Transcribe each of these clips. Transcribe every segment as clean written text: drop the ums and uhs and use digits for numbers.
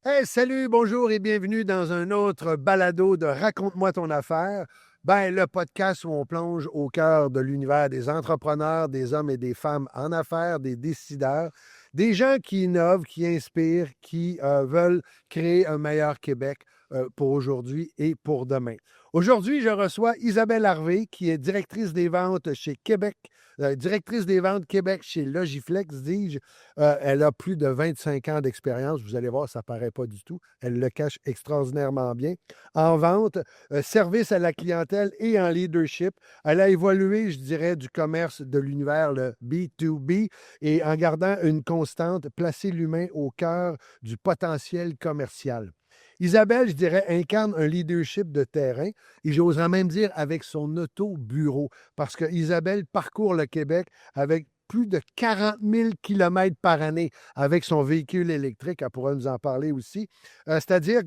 Hey, salut, bonjour et bienvenue dans un autre balado de Raconte-moi ton affaire. Ben, le podcast où on plonge au cœur de l'univers des entrepreneurs, des hommes et des femmes en affaires, des décideurs, des gens qui innovent, qui inspirent, qui veulent créer un meilleur Québec pour aujourd'hui et pour demain. Aujourd'hui, je reçois Isabelle Harvey, qui est directrice des ventes chez Québec, directrice des ventes Québec chez Logiflex, dis-je. Elle a plus de 25 ans d'expérience. Vous allez voir, ça ne paraît pas du tout. Elle le cache extraordinairement bien. En vente, service à la clientèle et en leadership. Elle a évolué, je dirais, du commerce de l'univers, le B2B, et en gardant une constante, placer l'humain au cœur du potentiel commercial. Isabelle, je dirais, incarne un leadership de terrain et j'oserais même dire avec son auto-bureau, parce que Isabelle parcourt le Québec avec plus de 40 000 kilomètres par année avec son véhicule électrique. Elle pourra nous en parler aussi. C'est-à-dire,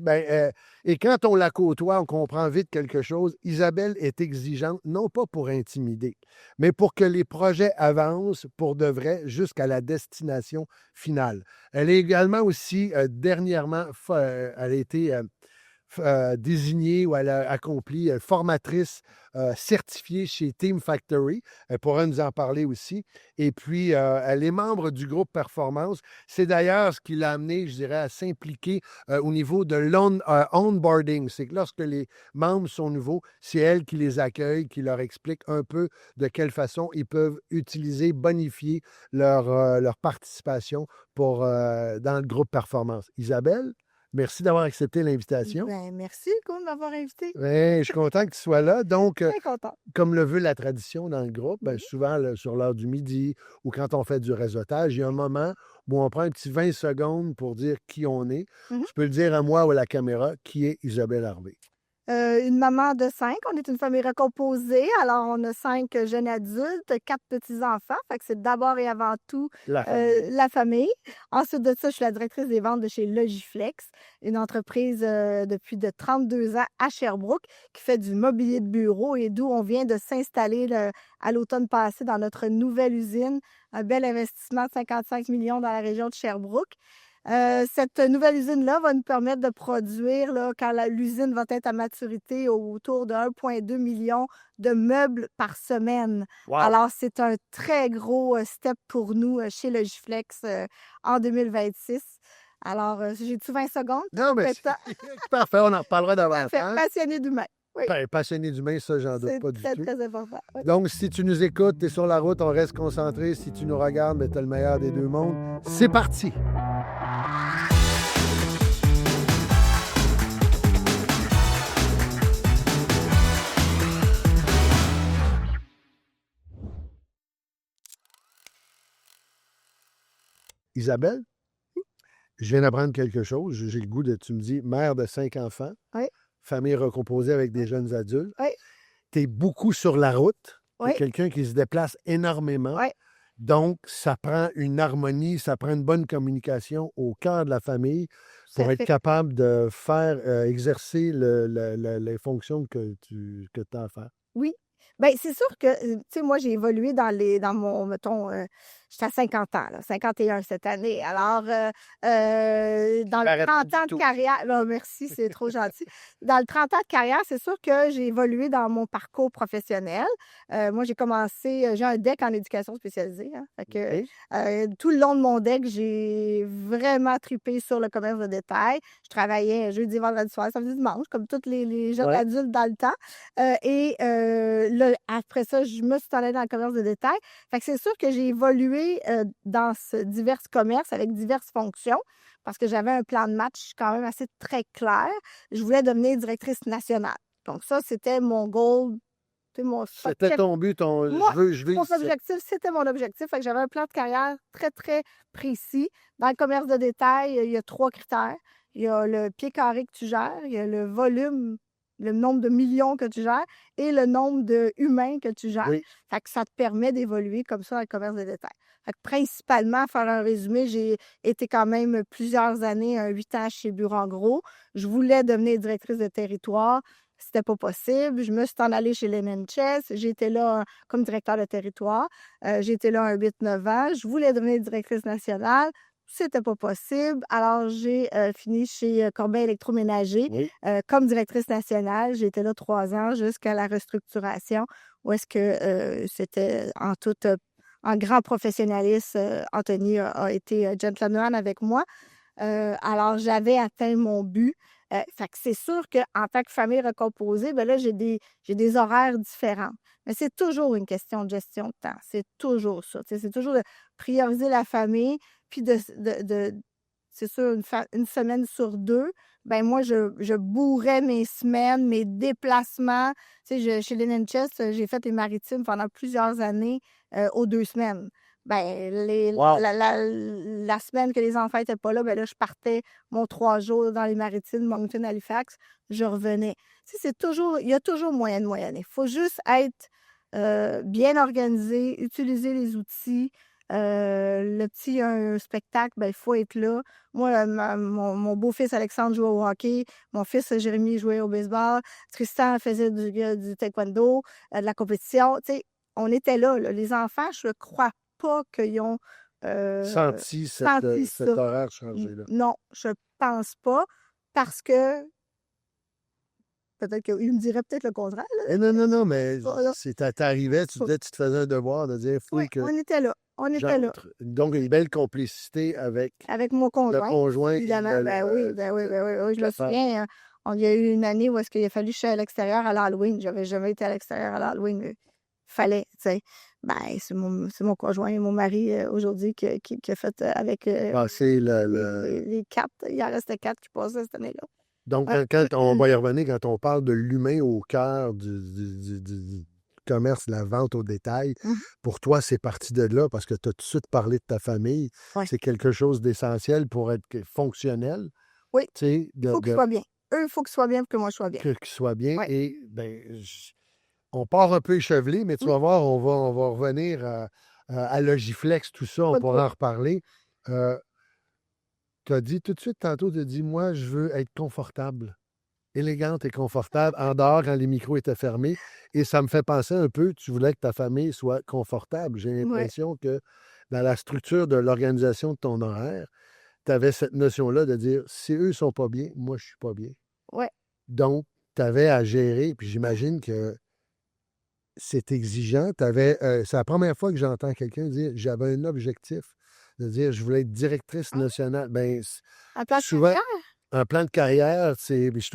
et quand on la côtoie, on comprend vite quelque chose. Isabelle est exigeante, non pas pour intimider, mais pour que les projets avancent pour de vrai jusqu'à la destination finale. Elle est également aussi, dernièrement, elle a été désignée ou elle a accompli formatrice certifiée chez Team Factory. Elle pourra nous en parler aussi. Et puis, elle est membre du groupe Performance. C'est d'ailleurs ce qui l'a amené, je dirais, à s'impliquer au niveau de l'onboarding. C'est que lorsque les membres sont nouveaux, c'est elle qui les accueille, qui leur explique un peu de quelle façon ils peuvent utiliser, bonifier leur participation dans le groupe Performance. Isabelle? Merci d'avoir accepté l'invitation. Ben, merci, Hugo, de m'avoir invité. Ouais, je suis content que tu sois là. Donc, Très contente. comme le veut la tradition dans le groupe, Mhm. souvent sur l'heure du midi ou quand on fait du réseautage, il y a un moment où on prend un petit 20 secondes pour dire qui on est. Mhm. Tu peux le dire à moi ou à la caméra, qui est Isabelle Harvey. Une maman de 5. On est une famille recomposée. Alors, on a 5 jeunes adultes, 4 petits-enfants. Fait que c'est d'abord et avant tout La famille. la famille. Ensuite de ça, je suis la directrice des ventes de chez Logiflex, une entreprise depuis de 32 ans à Sherbrooke qui fait du mobilier de bureau et d'où on vient de s'installer à l'automne passé dans notre nouvelle usine. Un bel investissement de 55 millions dans la région de Sherbrooke. Cette nouvelle usine-là va nous permettre de produire, là, quand l'usine va être à maturité, autour de 1,2 million de meubles par semaine. Wow! Alors, c'est un très gros step pour nous chez Logiflex en 2026. Alors, j'ai-tu 20 secondes? Non, mais Peut-être. c'est parfait, on en reparlera Parfait. davantage. Passionné d'humain. Oui, Passionné d'humain, ça, j'en doute c'est pas du très, tout. très important. Oui. Donc, si tu nous écoutes, tu es sur la route, on reste concentré. Si tu nous regardes, tu as le meilleur des deux mondes. C'est parti! Isabelle, je viens d'apprendre quelque chose. J'ai le goût de, tu me dis, mère de 5 enfants, Oui, famille recomposée avec des oui, jeunes adultes. oui, Tu es beaucoup sur la route. Tu es oui, quelqu'un qui se déplace énormément. oui. Donc, ça prend une harmonie, ça prend une bonne communication au cœur de la famille Tout à pour être fait. capable de faire exercer les fonctions que tu as à faire. Oui. Bien, c'est sûr que, tu sais, moi, j'ai évolué dans mon, mettons, j'étais à 50 ans, là, 51 cette année. Alors, dans le Paraît pas 30 du ans de tout. carrière, non, merci, c'est trop gentil. Dans le 30 ans de carrière, c'est sûr que j'ai évolué dans mon parcours professionnel. Moi, j'ai commencé, j'ai un DEC en éducation spécialisée, hein. Fait que, OK. tout le long de mon DEC, j'ai vraiment tripé sur le commerce de détail. Je travaillais jeudi, vendredi soir, samedi, dimanche, comme tous les jeunes Ouais. adultes dans le temps. Là, après ça, je me suis allée dans le commerce de détail. Fait que c'est sûr que j'ai évolué dans divers commerces avec diverses fonctions parce que j'avais un plan de match quand même assez très clair. Je voulais devenir directrice nationale. Donc ça, c'était mon goal. Mon C'était ton but, moi, je veux mon ici. objectif, c'était mon objectif. Fait que j'avais un plan de carrière très, très précis. Dans le commerce de détail, il y a 3 critères. Il y a le pied carré que tu gères, il y a le volume, le nombre de millions que tu gères et le nombre d'humains que tu gères. Oui. Fait que ça te permet d'évoluer comme ça dans le commerce de détail. Fait que principalement, faire un résumé, j'ai été quand même plusieurs années, 8 ans chez Bureau en Gros. Je voulais devenir directrice de territoire. C'était pas possible. Je me suis en allée chez Lemon Chess. J'ai été là comme directeur de territoire. J'ai été là un 8-9 ans. Je voulais devenir directrice nationale. C'était pas possible. Alors, j'ai fini chez Corbin Électroménager Oui. comme directrice nationale. J'ai été là 3 ans jusqu'à la restructuration, où est-ce que c'était en grand professionnalisme. Anthony a été gentleman avec moi. Alors, j'avais atteint mon but. Fait que c'est sûr qu'en tant que famille recomposée, ben là, j'ai des horaires différents. Mais c'est toujours une question de gestion de temps. C'est toujours ça. Tu sais, c'est toujours de prioriser la famille, puis c'est sûr, une semaine sur 2, ben moi, je bourrais mes semaines, mes déplacements. Tu sais, chez Linen Chest, j'ai fait les maritimes pendant plusieurs années aux 2 semaines. Ben, Wow! la semaine que les enfants n'étaient pas là, ben là, je partais mon 3 jours dans les maritimes, Moncton, Halifax, je revenais. Tu sais, il y a toujours moyen de moyenner. Il faut juste être bien organisé, utiliser les outils. Le petit a un spectacle, ben, il faut être là. Moi, mon beau-fils Alexandre jouait au hockey, mon fils Jérémy jouait au baseball, Tristan faisait du taekwondo, de la compétition. Tu sais, on était là. Les enfants, je ne crois pas qu'ils ont Senti senti cet ça. horaire changé-là. Non, je pense pas, parce que peut-être qu'ils me diraient peut-être le contraire. Eh non, non, non, mais Là. t'arrivais, tu disais, tu te faisais un devoir de dire, Oui, faut que on était là. On était là. j'entre. Donc, une belle complicité avec Avec mon le conjoint, conjoint et évidemment. Ben oui, ben oui, ben oui, oui. Je me la femme. souviens, il y a eu une année où est-ce qu'il a fallu que je sois à l'extérieur à l'Halloween. J'avais jamais été à l'extérieur à l'Halloween. Il fallait, tu sais. Ben, c'est mon conjoint, mon mari aujourd'hui qui a fait avec Passer les 4. Il en restait 4 qui passaient cette année-là. Donc, Ouais. quand on va y revenir, quand on parle de l'humain au cœur du commerce, de la vente au détail, Mhm. pour toi, c'est parti de là parce que tu as tout de suite parlé de ta famille. Ouais. C'est quelque chose d'essentiel pour être fonctionnel, Oui, tu sais, il faut qu'ils soient bien. Eux, il faut qu'ils soient bien pour que moi, je sois bien. qu'il soit bien. Oui. Et ben, on part un peu échevelé, mais tu Oui, vas voir, on va revenir à Logiflex, tout ça, on pas de pourra trouble. en reparler. Tu as dit tout de suite tantôt, tu as dit, moi, je veux être confortable, élégante et confortable, en dehors quand les micros étaient fermés. Et ça me fait penser un peu, tu voulais que ta famille soit confortable. J'ai Oui, l'impression que dans la structure de l'organisation de ton horaire, tu avais cette notion-là de dire, si eux ne sont pas bien, moi, je ne suis pas bien. oui. Donc, tu avais à gérer, puis j'imagine que c'est exigeant. C'est la première fois que j'entends quelqu'un dire, j'avais un objectif, de dire, je voulais être directrice Ah, nationale. Ben, en place de souvent, carrière? un plan de carrière, je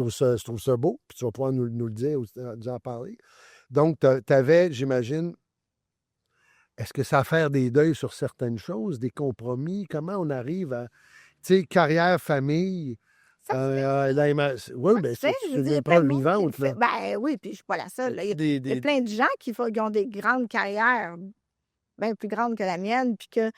trouve ça beau, puis tu vas pouvoir nous le dire, nous en parler. Donc, tu avais, j'imagine, est-ce que ça a faire des deuils sur certaines choses, des compromis? Comment on arrive à, tu sais, carrière, famille, Ça se fait. oui, Ça ben, se fait. Je c'est veux dire, il y une a plein de épreuve monde qui le vivante, fait. là. Ben oui, puis je suis pas la seule. Là. As-tu Il y a plein de gens qui ont des grandes carrières bien plus grandes que la mienne, puis que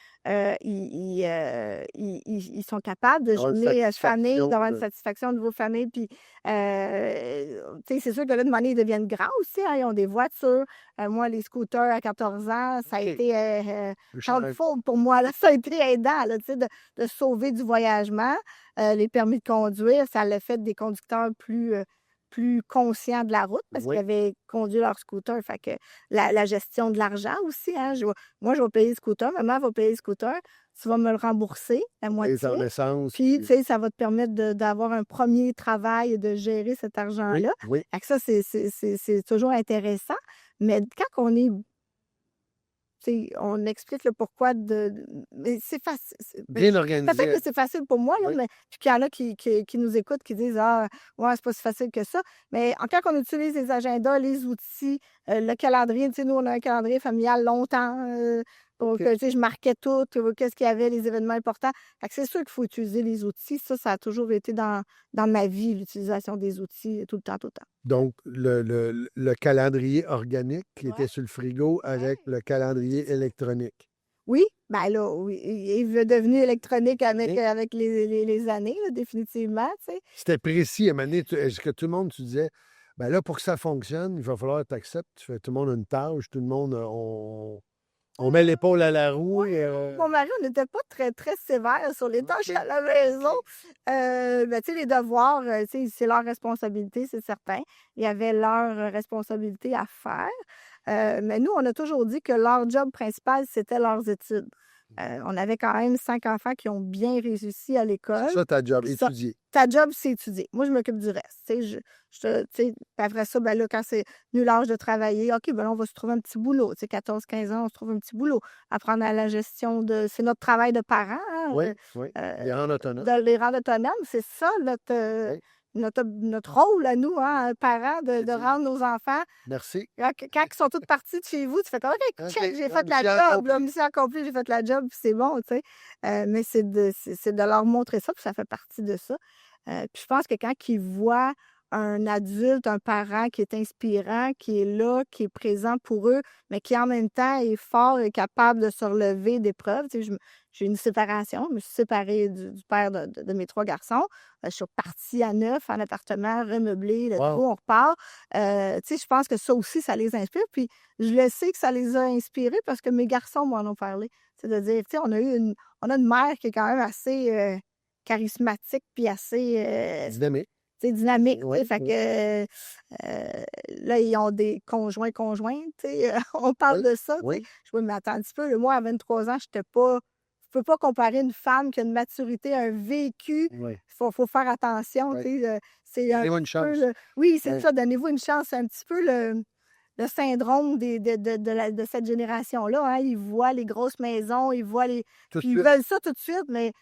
ils sont capables de avoir une jumeler famille, satisfaction d'avoir une de. satisfaction au niveau famille. Puis, tu sais, c'est sûr que là, de manière, ils deviennent grands aussi. Hein, ils ont des voitures. Moi, les scooters à 14 ans, ça a OK. été Le helpful pour moi. Là, ça a été aidant, là, tu sais, de sauver du voyagement. Les permis de conduire, ça l'a fait des conducteurs plus conscients de la route parce qu'ils Oui, avaient conduit leur scooter. Fait que la gestion de l'argent aussi, hein, moi, je vais payer le scooter, maman va payer le scooter, tu vas me le rembourser, la les moitié. connaissances. Puis, tu sais, ça va te permettre d'avoir un premier travail et de gérer cet Oui, argent-là. oui. Fait que ça, c'est toujours intéressant. Mais quand on est, tu sais, on explique le pourquoi mais c'est facile. Bien Peut-être que organisé. c'est facile pour moi, là, Oui. mais puis qu'il y en a qui nous écoutent, qui disent: «Ah, ouais, c'est pas si facile que ça». Mais quand on utilise les agendas, les outils, le calendrier, tu sais, nous, on a un calendrier familial longtemps, donc, OK. tu sais, je marquais tout, qu'est-ce qu'il y avait, les événements importants. Fait que c'est sûr qu'il faut utiliser les outils. Ça a toujours été dans ma vie, l'utilisation des outils, tout le temps, tout le temps. Donc, le calendrier organique qui Ouais, était sur le frigo avec ouais. le calendrier électronique. Oui, ben là, oui, il est devenu électronique avec, OK. avec les années, là, définitivement, tu sais. C'était précis à un moment donné. Est-ce que tout le monde, tu disais, ben là, pour que ça fonctionne, il va falloir que tu acceptes. Tout le monde a une tâche, tout le monde, on met l'épaule à la roue. Ouais, mon mari, on n'était pas très, très sévère sur les tâches OK. à la maison. Ben, tu sais, les devoirs, tu sais, c'est leur responsabilité, c'est certain. Il y avait leur responsabilité à faire. Mais nous, on a toujours dit que leur job principal, c'était leurs études. On avait quand même 5 enfants qui ont bien réussi à C'est l'école. ça ta job, Puis ça, étudier. ta job, c'est étudier. Moi, je m'occupe du reste. Tu sais, tu sais, puis après ça, ben là, quand c'est venu l'âge de travailler, OK, ben là, on va se trouver un petit boulot. Tu sais, 14-15 ans, on se trouve un petit boulot. Apprendre à la gestion de... C'est notre travail de parents, hein, Oui, oui. Les rendre autonomes. de les rendre autonomes. C'est ça, Oui. notre rôle à nous, hein, parents, de C'est rendre nos enfants... Merci. Quand ils sont tous partis de chez vous, tu fais comme, OK, OK. check, j'ai Ah, fait la mission job, accomplie. là, mission accomplie, j'ai fait la job, puis c'est bon, tu sais. Mais c'est de leur montrer ça, puis ça fait partie de ça. Puis je pense que quand ils voient un adulte, un parent qui est inspirant, qui est là, qui est présent pour eux, mais qui en même temps est fort et capable de se relever d'épreuves. Tu sais, j'ai eu une séparation, je me suis séparée du père de mes 3 garçons. Je suis partie à 9 en appartement, remeublé, le Wow. tout, on repart. Tu sais, je pense que ça aussi, ça les inspire. Puis je le sais que ça les a inspirés parce que mes garçons m'en ont parlé. C'est-à-dire, tu sais, on a une mère qui est quand même assez charismatique puis assez Dynamique. dynamique. Oui, Fait oui. que là, ils ont des conjointes. On parle Oui, de ça. oui. Je me dis, mais attends un petit peu. Moi, à 23 ans, je peux pas comparer une femme qui a une maturité, un vécu. Oui. Faut faire attention. Oui. C'est un Donnez-moi une petit peu chance. oui, c'est Oui. ça. Donnez-vous une chance. C'est un petit peu le syndrome de cette génération-là. Hein. Ils voient les grosses maisons, ils voient les. Tout de Puis ils suite. veulent ça tout de suite, mais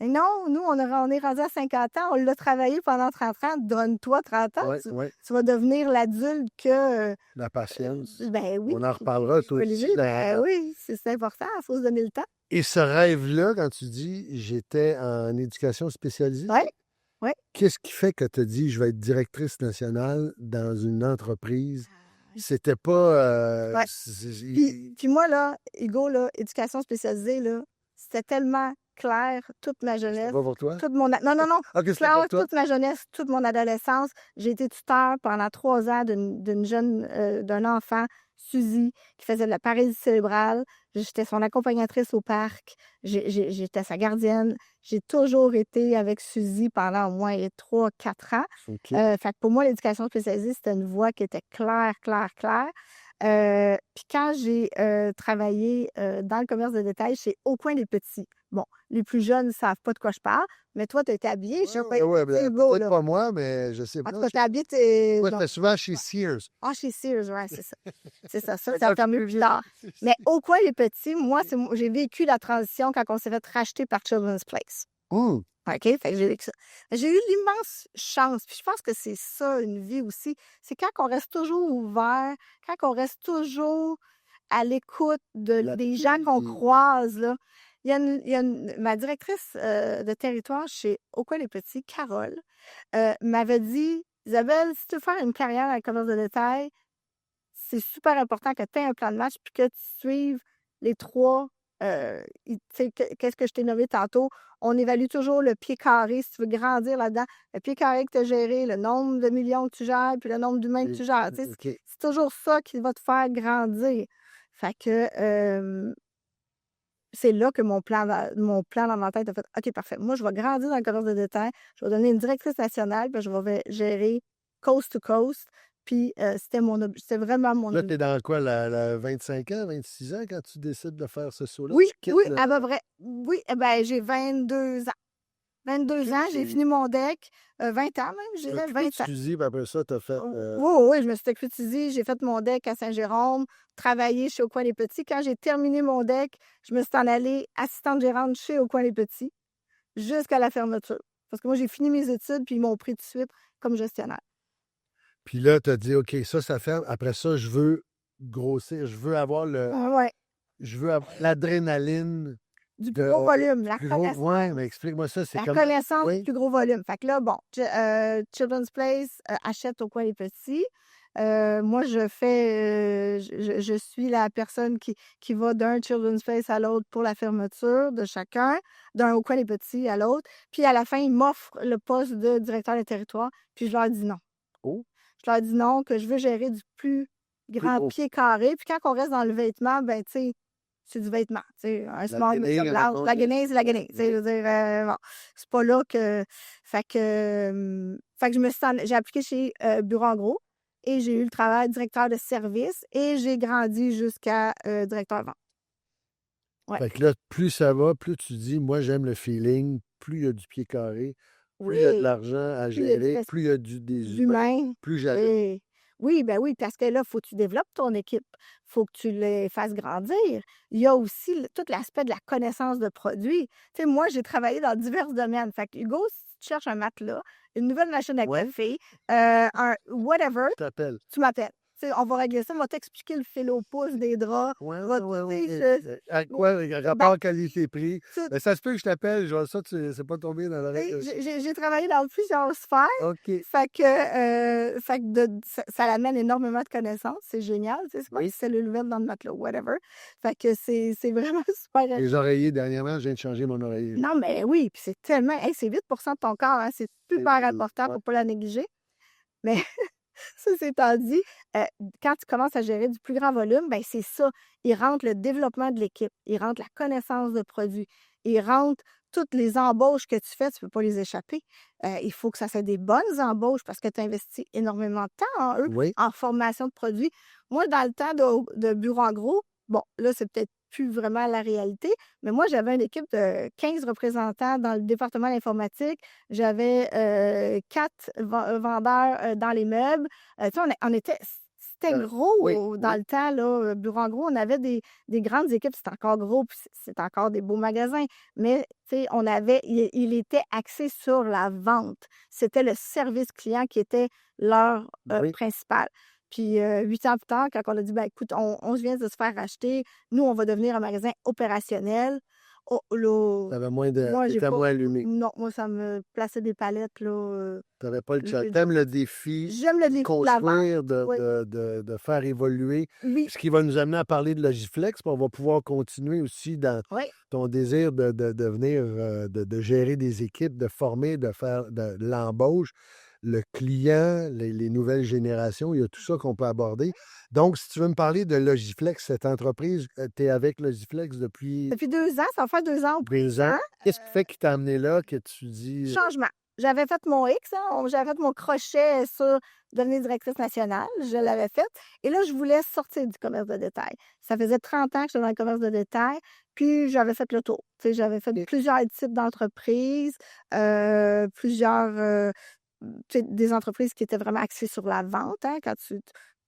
non, nous, on est rendu à 50 ans, on l'a travaillé pendant 30 ans, donne-toi 30 ans, Oui, oui. tu vas devenir l'adulte que... La patience. ben oui, On en reparlera, toi aussi. Olivier, ben oui, c'est important, il faut se donner le temps. Et ce rêve-là, quand tu dis j'étais en éducation spécialisée, Oui, oui. qu'est-ce qui fait que tu as dit je vais être directrice nationale dans une entreprise? C'était pas. Ouais. Puis moi, là, Hugo, là, éducation spécialisée, là, c'était tellement clair toute ma C'était jeunesse, pas pour toi? toute mon... Non, non, non. OK, c'était Clair, pour toi. toute ma jeunesse, toute mon adolescence. J'ai été tuteur pendant 3 ans d'une jeune, d'un enfant, Suzy, qui faisait de la paralysie cérébrale. J'étais son accompagnatrice au parc. J'étais sa gardienne. J'ai toujours été avec Suzy pendant au moins 3-4 ans. OK. Fait que pour moi, l'éducation spécialisée, c'était une voie qui était claire, claire, claire. Puis quand j'ai travaillé dans le commerce de détail chez Au Coin des Petits, bon, les plus jeunes ne savent pas de quoi je parle, mais toi, tu as été habillé chez Au Coin des Ouais, Petits, ben, Hugo, peut-être là. pas moi, mais je sais En pas. tout cas, tu as habillé Moi, non. j'étais souvent chez Sears. Ah, chez Sears, ouais, c'est ça. C'est ça. Ça Fait a que fermé plus tard. Mais Au Coin des Petits, moi, j'ai vécu la transition quand on s'est fait racheter par Children's Place. Hum, OK? Fait que j'ai vécu ça. J'ai eu l'immense chance, puis je pense que c'est ça, une vie aussi, c'est quand on reste toujours ouvert, quand on reste toujours à l'écoute des gens là-dessus, qu'on puis croise, là. Il y a ma directrice de territoire chez Au Coin les Petits, Carole, m'avait dit, Isabelle, si tu veux faire une carrière dans le commerce de détail, c'est super important que tu aies un plan de match puis que tu suives les 3. Tu sais, qu'est-ce que je t'ai nommé tantôt? On évalue toujours le pied carré, si tu veux grandir là-dedans. Le pied carré que tu as géré, le nombre de millions que tu gères, puis le nombre d'humains que tu gères. Tu sais, OK. c'est toujours ça qui va te faire grandir. Fait que c'est là que mon plan dans ma tête a fait OK, parfait. Moi, je vais grandir dans le commerce de détail. Je vais donner une directrice nationale, puis je vais gérer coast to coast. Puis c'était vraiment mon Là, tu es dans quoi, la 25 ans, 26 ans quand tu décides de faire ce saut-là? Oui, Tu quittes oui, le. à peu près. Oui, ben, j'ai 22 ans. 22 OK, ans, j'ai fini mon deck. 20 ans même, je tu dirais, t'occupes 20 de ans. Suzy, puis après ça, tu as fait. Oui, oui, je me suis occupée de Suzy, j'ai fait mon deck à Saint-Jérôme, travaillé chez Au Coin des Petits. Quand j'ai terminé mon deck, je me suis en allée assistante gérante chez Au Coin des Petits jusqu'à la fermeture. Parce que moi, j'ai fini mes études, puis ils m'ont pris tout de suite comme gestionnaire. Puis là, tu as dit, OK, ça ferme. Après ça, je veux grossir. Je veux avoir Ouais, je veux avoir l'adrénaline du de. plus gros volume, la Plus gros. connaissance. Ouais, mais explique-moi ça. C'est La comme. connaissance du Oui. plus gros volume. Fait que là, bon, Children's Place achète Au Coin les Petits. Moi, je suis la personne qui va d'un Children's Place à l'autre pour la fermeture de chacun, d'un Au Coin les Petits à l'autre. Puis à la fin, ils m'offrent le poste de directeur de territoire, puis je leur dis non. Oh, Je leur dis non, que je veux gérer du plus plus grand haut. pied carré. Puis quand on reste dans le vêtement, ben, tu sais, c'est du vêtement. Tu sais, un small, guenille, média blanche, mettons, la guenille, c'est la guenille. Tu sais, je veux dire, bon, c'est pas là que. Fait que j'ai appliqué chez Bureau en gros et j'ai eu le travail de directeur de service et j'ai grandi jusqu'à directeur vente. Ouais. Fait que là, plus ça va, plus tu dis, moi, j'aime le feeling, plus il y a du pied carré, plus il y a de Oui, l'argent à plus il y a gérer, plus il y a des humains, d'humain. plus j'allume. Oui. Oui, ben oui, parce que là, il faut que tu développes ton équipe. Il faut que tu les fasses grandir. Il y a aussi tout l'aspect de la connaissance de produits. Tu sais, moi, j'ai travaillé dans divers domaines. Fait que Hugo, si tu cherches un matelas, une nouvelle machine à Ouais, café, un whatever, je t'appelle. tu m'appelles. Tu sais, on va régler ça, on va t'expliquer le fil au pouce des draps. Ouais, On va, ouais, tu ouais. sais, À quoi, ben, rapport qualité-prix? tout. Ben, ça se peut que je t'appelle, genre ça, c'est pas tombé dans l'oreille Oui, de ça. j'ai travaillé dans plusieurs sphères. OK. Fait que ça l'amène énormément de connaissances. C'est génial. Tu sais, c'est pas une Oui. cellule ouverte dans le matelas, whatever. Fait que c'est vraiment super. Les oreillers, dernièrement, je viens de changer mon oreiller. Non, mais oui, puis c'est tellement. Hey, c'est 8% de ton corps, hein, c'est super important, Ouais. faut pas la négliger. Mais ceci étant dit, quand tu commences à gérer du plus grand volume, ben c'est ça. Il rentre le développement de l'équipe, il rentre la connaissance de produits, il rentre toutes les embauches que tu fais, tu ne peux pas les échapper. Il faut que ça soit des bonnes embauches parce que tu investis énormément de temps en eux, Oui. en formation de produits. Moi, dans le temps de bureau en gros, bon, là, c'est peut-être plus vraiment la réalité, mais moi, j'avais une équipe de 15 représentants dans le département de l'informatique. J'avais 4 vendeurs dans les meubles. Tu sais, on était, c'était gros Oui, dans oui. le temps, là, bureau en gros. On avait des grandes équipes. C'est encore gros, puis c'est encore des beaux magasins. Mais tu sais, il était axé sur la vente. C'était le service client qui était leur Oui. principal. Puis 8 ans plus tard, quand on a dit, ben, écoute, on vient de se faire racheter, nous, on va devenir un magasin opérationnel. Oh, là, T'avais moins de. moi, j'ai T'étais pas. moins allumé. Non, moi, ça me plaçait des palettes, là. T'avais pas le Je chat. veux dire, T'aimes le défi j'aime le de défi de la vente. construire, Oui, de faire évoluer. oui, Ce qui va nous amener à parler de Logiflex, puis on va pouvoir continuer aussi dans oui, ton désir de venir, de gérer des équipes, de former, de faire de l'embauche, le client, les nouvelles générations, il y a tout ça qu'on peut aborder. Donc, si tu veux me parler de Logiflex, cette entreprise, tu es avec Logiflex depuis depuis 2 ans, ça va faire 2 ans au 2 ans. printemps. Qu'est-ce qui fait qui t'a amené là, que tu dis Changement. J'avais fait mon X, hein, j'avais fait mon crochet sur devenir directrice nationale, je l'avais fait. Et là, je voulais sortir du commerce de détail. Ça faisait 30 ans que j'étais dans le commerce de détail, puis j'avais fait le tour. Tu sais, j'avais fait plusieurs types d'entreprises, plusieurs, tu sais, des entreprises qui étaient vraiment axées sur la vente, hein, quand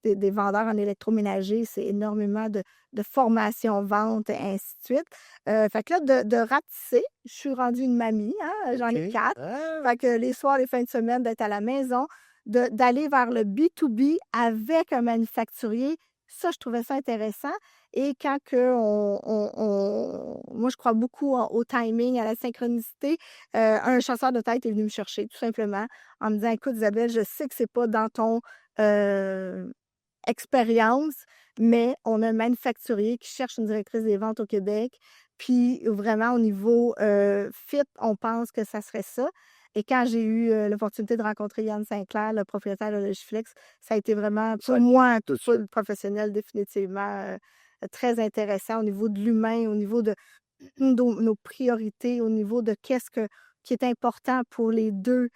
des vendeurs en électroménager, c'est énormément de formation, vente, et ainsi de suite. Fait que là, de ratisser, je suis rendue une mamie, hein, j'en ai OK. 4. Ah! Fait que les soirs, les fins de semaine, d'être à la maison, d'aller vers le B2B avec un manufacturier, ça, je trouvais ça intéressant. Et quand moi, je crois beaucoup au timing, à la synchronicité, un chasseur de tête est venu me chercher, tout simplement, en me disant, écoute, Isabelle, je sais que c'est pas dans ton expérience, mais on a un manufacturier qui cherche une directrice des ventes au Québec. Puis vraiment, au niveau fit, on pense que ça serait ça. Et quand j'ai eu l'opportunité de rencontrer Yann Sinclair, le propriétaire de Logiflex, ça a été vraiment, pour moi, Tout de pour suite. le professionnel, définitivement très intéressant au niveau de l'humain, au niveau de nos priorités, au niveau de qui est important pour les deux,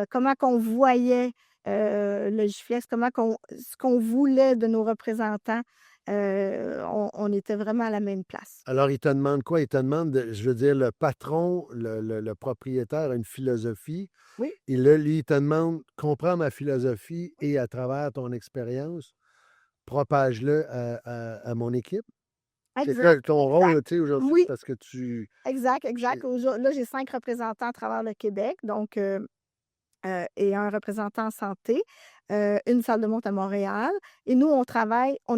comment qu'on voyait Logiflex, ce qu'on voulait de nos représentants. On était vraiment à la même place. Alors, il te demande quoi? Il te demande, je veux dire, le patron, le propriétaire a une philosophie. Oui, Et là, lui, il te demande, comprends ma philosophie et à travers ton expérience, propage-le à mon équipe. C'est exact, ça ton rôle, exact. là, tu sais, aujourd'hui, Oui, parce que tu. exact, tu- exact. Là, j'ai 5 représentants à travers le Québec, donc et un représentant en santé, une salle de monte à Montréal. Et nous, on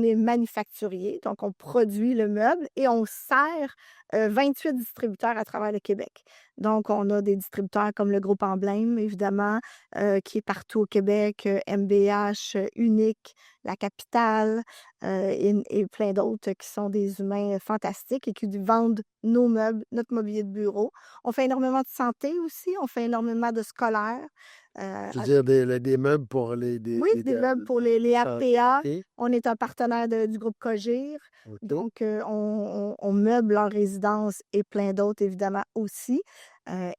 est manufacturier, donc on produit le meuble et on sert 28 distributeurs à travers le Québec. Donc, on a des distributeurs comme le groupe Emblème, évidemment, qui est partout au Québec, MBH, Unique, La Capitale, et plein d'autres qui sont des humains fantastiques et qui vendent nos meubles, notre mobilier de bureau. On fait énormément de santé aussi, on fait énormément de scolaire. Je veux dire, des meubles pour Oui, des meubles pour les RPA. santé. On est un partenaire du groupe Cogir. OK. Donc, on meuble leur résidence et plein d'autres, évidemment, aussi.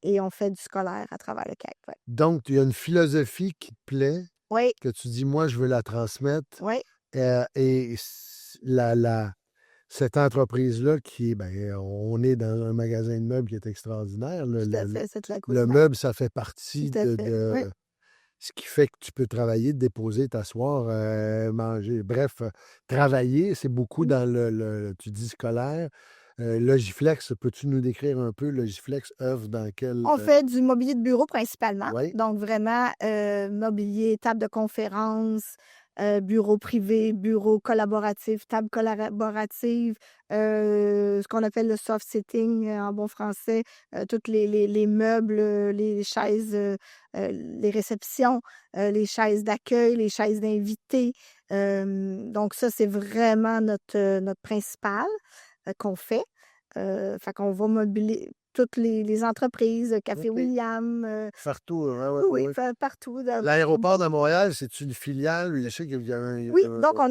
Et on fait du scolaire à travers le Québec. Ouais. Donc, il y a une philosophie qui te plaît, Oui, que tu dis, moi, je veux la transmettre. oui, Et cette entreprise-là qui est, ben, on est dans un magasin de meubles qui est extraordinaire. Tout à fait, c'est de la Le couture. meuble, ça fait Tout partie à de, fait. Oui. ce qui fait que tu peux travailler, te déposer, t'asseoir, manger. Bref, travailler, c'est beaucoup dans tu dis scolaire. Logiflex, peux-tu nous décrire un peu Logiflex œuvre dans quel... On fait du mobilier de bureau principalement. Oui, Donc, vraiment, mobilier, table de conférence, bureau privé, bureau collaboratif, table collaborative, ce qu'on appelle le soft sitting en bon français, tous les meubles, les chaises, les réceptions, les chaises d'accueil, les chaises d'invités. Donc, ça, c'est vraiment notre principal qu'on fait. Fait qu'on va mobilier toutes les entreprises, Café OK. William, Partout, ouais, ouais, oui, ouais. partout. L'aéroport de Montréal, c'est une filiale? Je sais qu'il y a Oui, donc on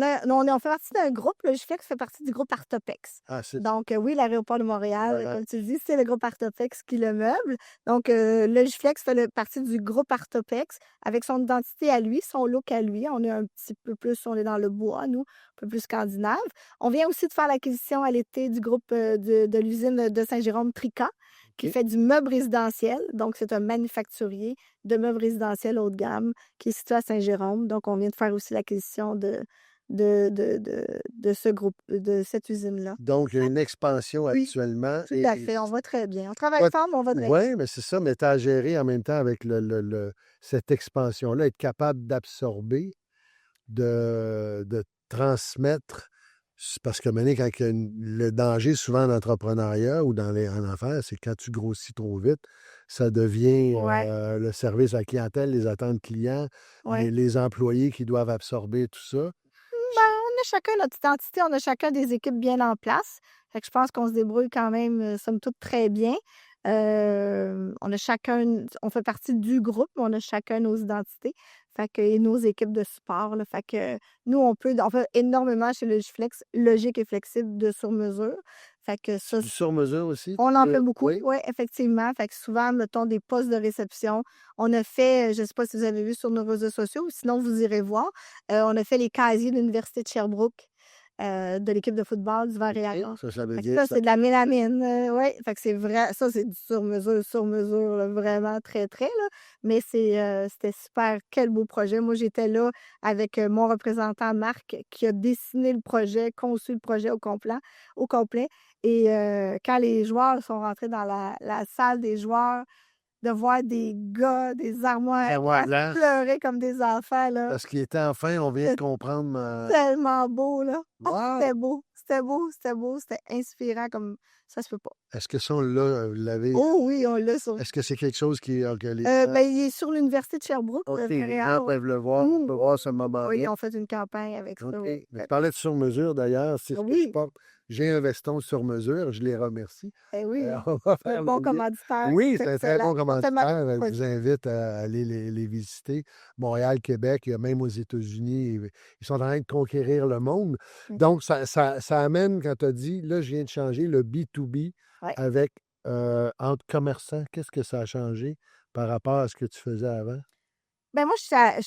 fait partie d'un groupe. Logiflex fait partie du groupe Artopex. Ah, c'est Donc, oui, l'aéroport de Montréal, ouais, ouais. comme tu le dis, c'est le groupe Artopex qui le meuble. Donc, Logiflex fait partie du groupe Artopex avec son identité à lui, son look à lui. On est un petit peu plus, on est dans le bois, nous, un peu plus scandinave. On vient aussi de faire l'acquisition à l'été du groupe de l'usine de Saint-Jérôme Trica, qui OK. fait du meuble résidentiel. Donc, c'est un manufacturier de meubles résidentiels haut de gamme qui est situé à Saint-Jérôme. Donc, on vient de faire aussi l'acquisition de ce groupe, de cette usine-là. Donc, il y a une expansion Oui, actuellement tout à fait. On va très bien. On travaille toi, fort, mais on va très bien. ouais, mais c'est ça, mais tu as à gérer en même temps avec cette expansion-là, être capable d'absorber, de transmettre. Parce que maintenant, quand il y a le danger souvent en entrepreneuriat ou en affaires, c'est quand tu grossis trop vite, ça devient Ouais, le service à la clientèle, les attentes clients, ouais. les employés qui doivent absorber tout ça. Ben, on a chacun notre identité, on a chacun des équipes bien en place. Fait que je pense qu'on se débrouille quand même, somme toute, très bien. On a chacun, on fait partie du groupe, mais on a chacun nos identités. Fait que, et nos équipes de support, là. Fait que nous, on fait énormément chez Logiflex, logique et flexible de sur-mesure. Fait que ça, Du sur-mesure aussi? on en fait beaucoup, Oui. oui, effectivement. Fait que souvent, mettons des postes de réception. On a fait, je ne sais pas si vous avez vu sur nos réseaux sociaux, ou sinon vous irez voir. On a fait les casiers de l'Université de Sherbrooke, de l'équipe de football du Vert-et-Argent. Ça veut Fait que dire ça, ça. c'est de la mélamine. Oui, fait que c'est vrai. Ça, c'est du sur mesure, là, vraiment très, très, là. Mais c'était super. Quel beau projet. Moi, j'étais là avec mon représentant Marc qui a dessiné le projet, conçu le projet au complet. Et quand les joueurs sont rentrés dans la salle des joueurs, de voir des gars, des armoires Et à voilà. pleurer comme des enfants, là, Parce qu'il était enfin, on vient de c'était comprendre. tellement beau, là. Ah, c'était Wow! beau, c'était beau, c'était beau, c'était inspirant comme ça se peut pas. Est-ce que ça, on l'a, vous l'avez. Oh oui, on l'a sur Est-ce que c'est quelque chose que les gens. ben, il est sur l'université de Sherbrooke, OK, les Montréal, gens ouais. peuvent le voir, on peut Mmh. voir ce Oui, moment-là. ils ont fait une campagne avec ça, OK. oui. Mais tu parlais de sur-mesure d'ailleurs, c'est ce que je Oui, porte. J'ai un veston sur mesure, je les remercie. eh oui, On va un faire bon le lien. commanditaire, Oui, c'est c'est un très excellent. bon On tellement commanditaire. Je vous apprécié. invite à aller les visiter. Montréal, Québec, il y a même aux États-Unis, ils sont en train de conquérir le monde. Mmh. Donc, ça amène, quand tu as dit, là, je viens de changer le B2B Ouais. avec entre commerçants. Qu'est-ce que ça a changé par rapport à ce que tu faisais avant? Ben moi,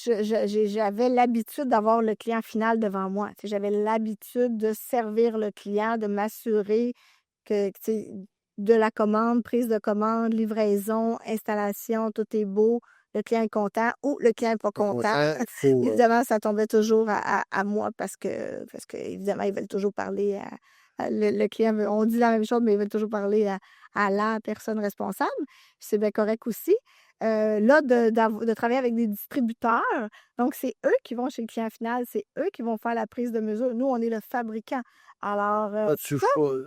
j'avais l'habitude d'avoir le client final devant moi. Tu sais, j'avais l'habitude de servir le client, de m'assurer que, tu sais, de la commande, prise de commande, livraison, installation, tout est beau, le client est content ou le client n'est pas content. Content, il faut. Évidemment, ça tombait toujours à moi parce que évidemment, ils veulent toujours parler le client on dit la même chose, mais ils veulent toujours parler à la personne responsable. C'est bien correct aussi. Là, de travailler avec des distributeurs, donc c'est eux qui vont chez le client final, c'est eux qui vont faire la prise de mesure. Nous, on est le fabricant. Alors, Tu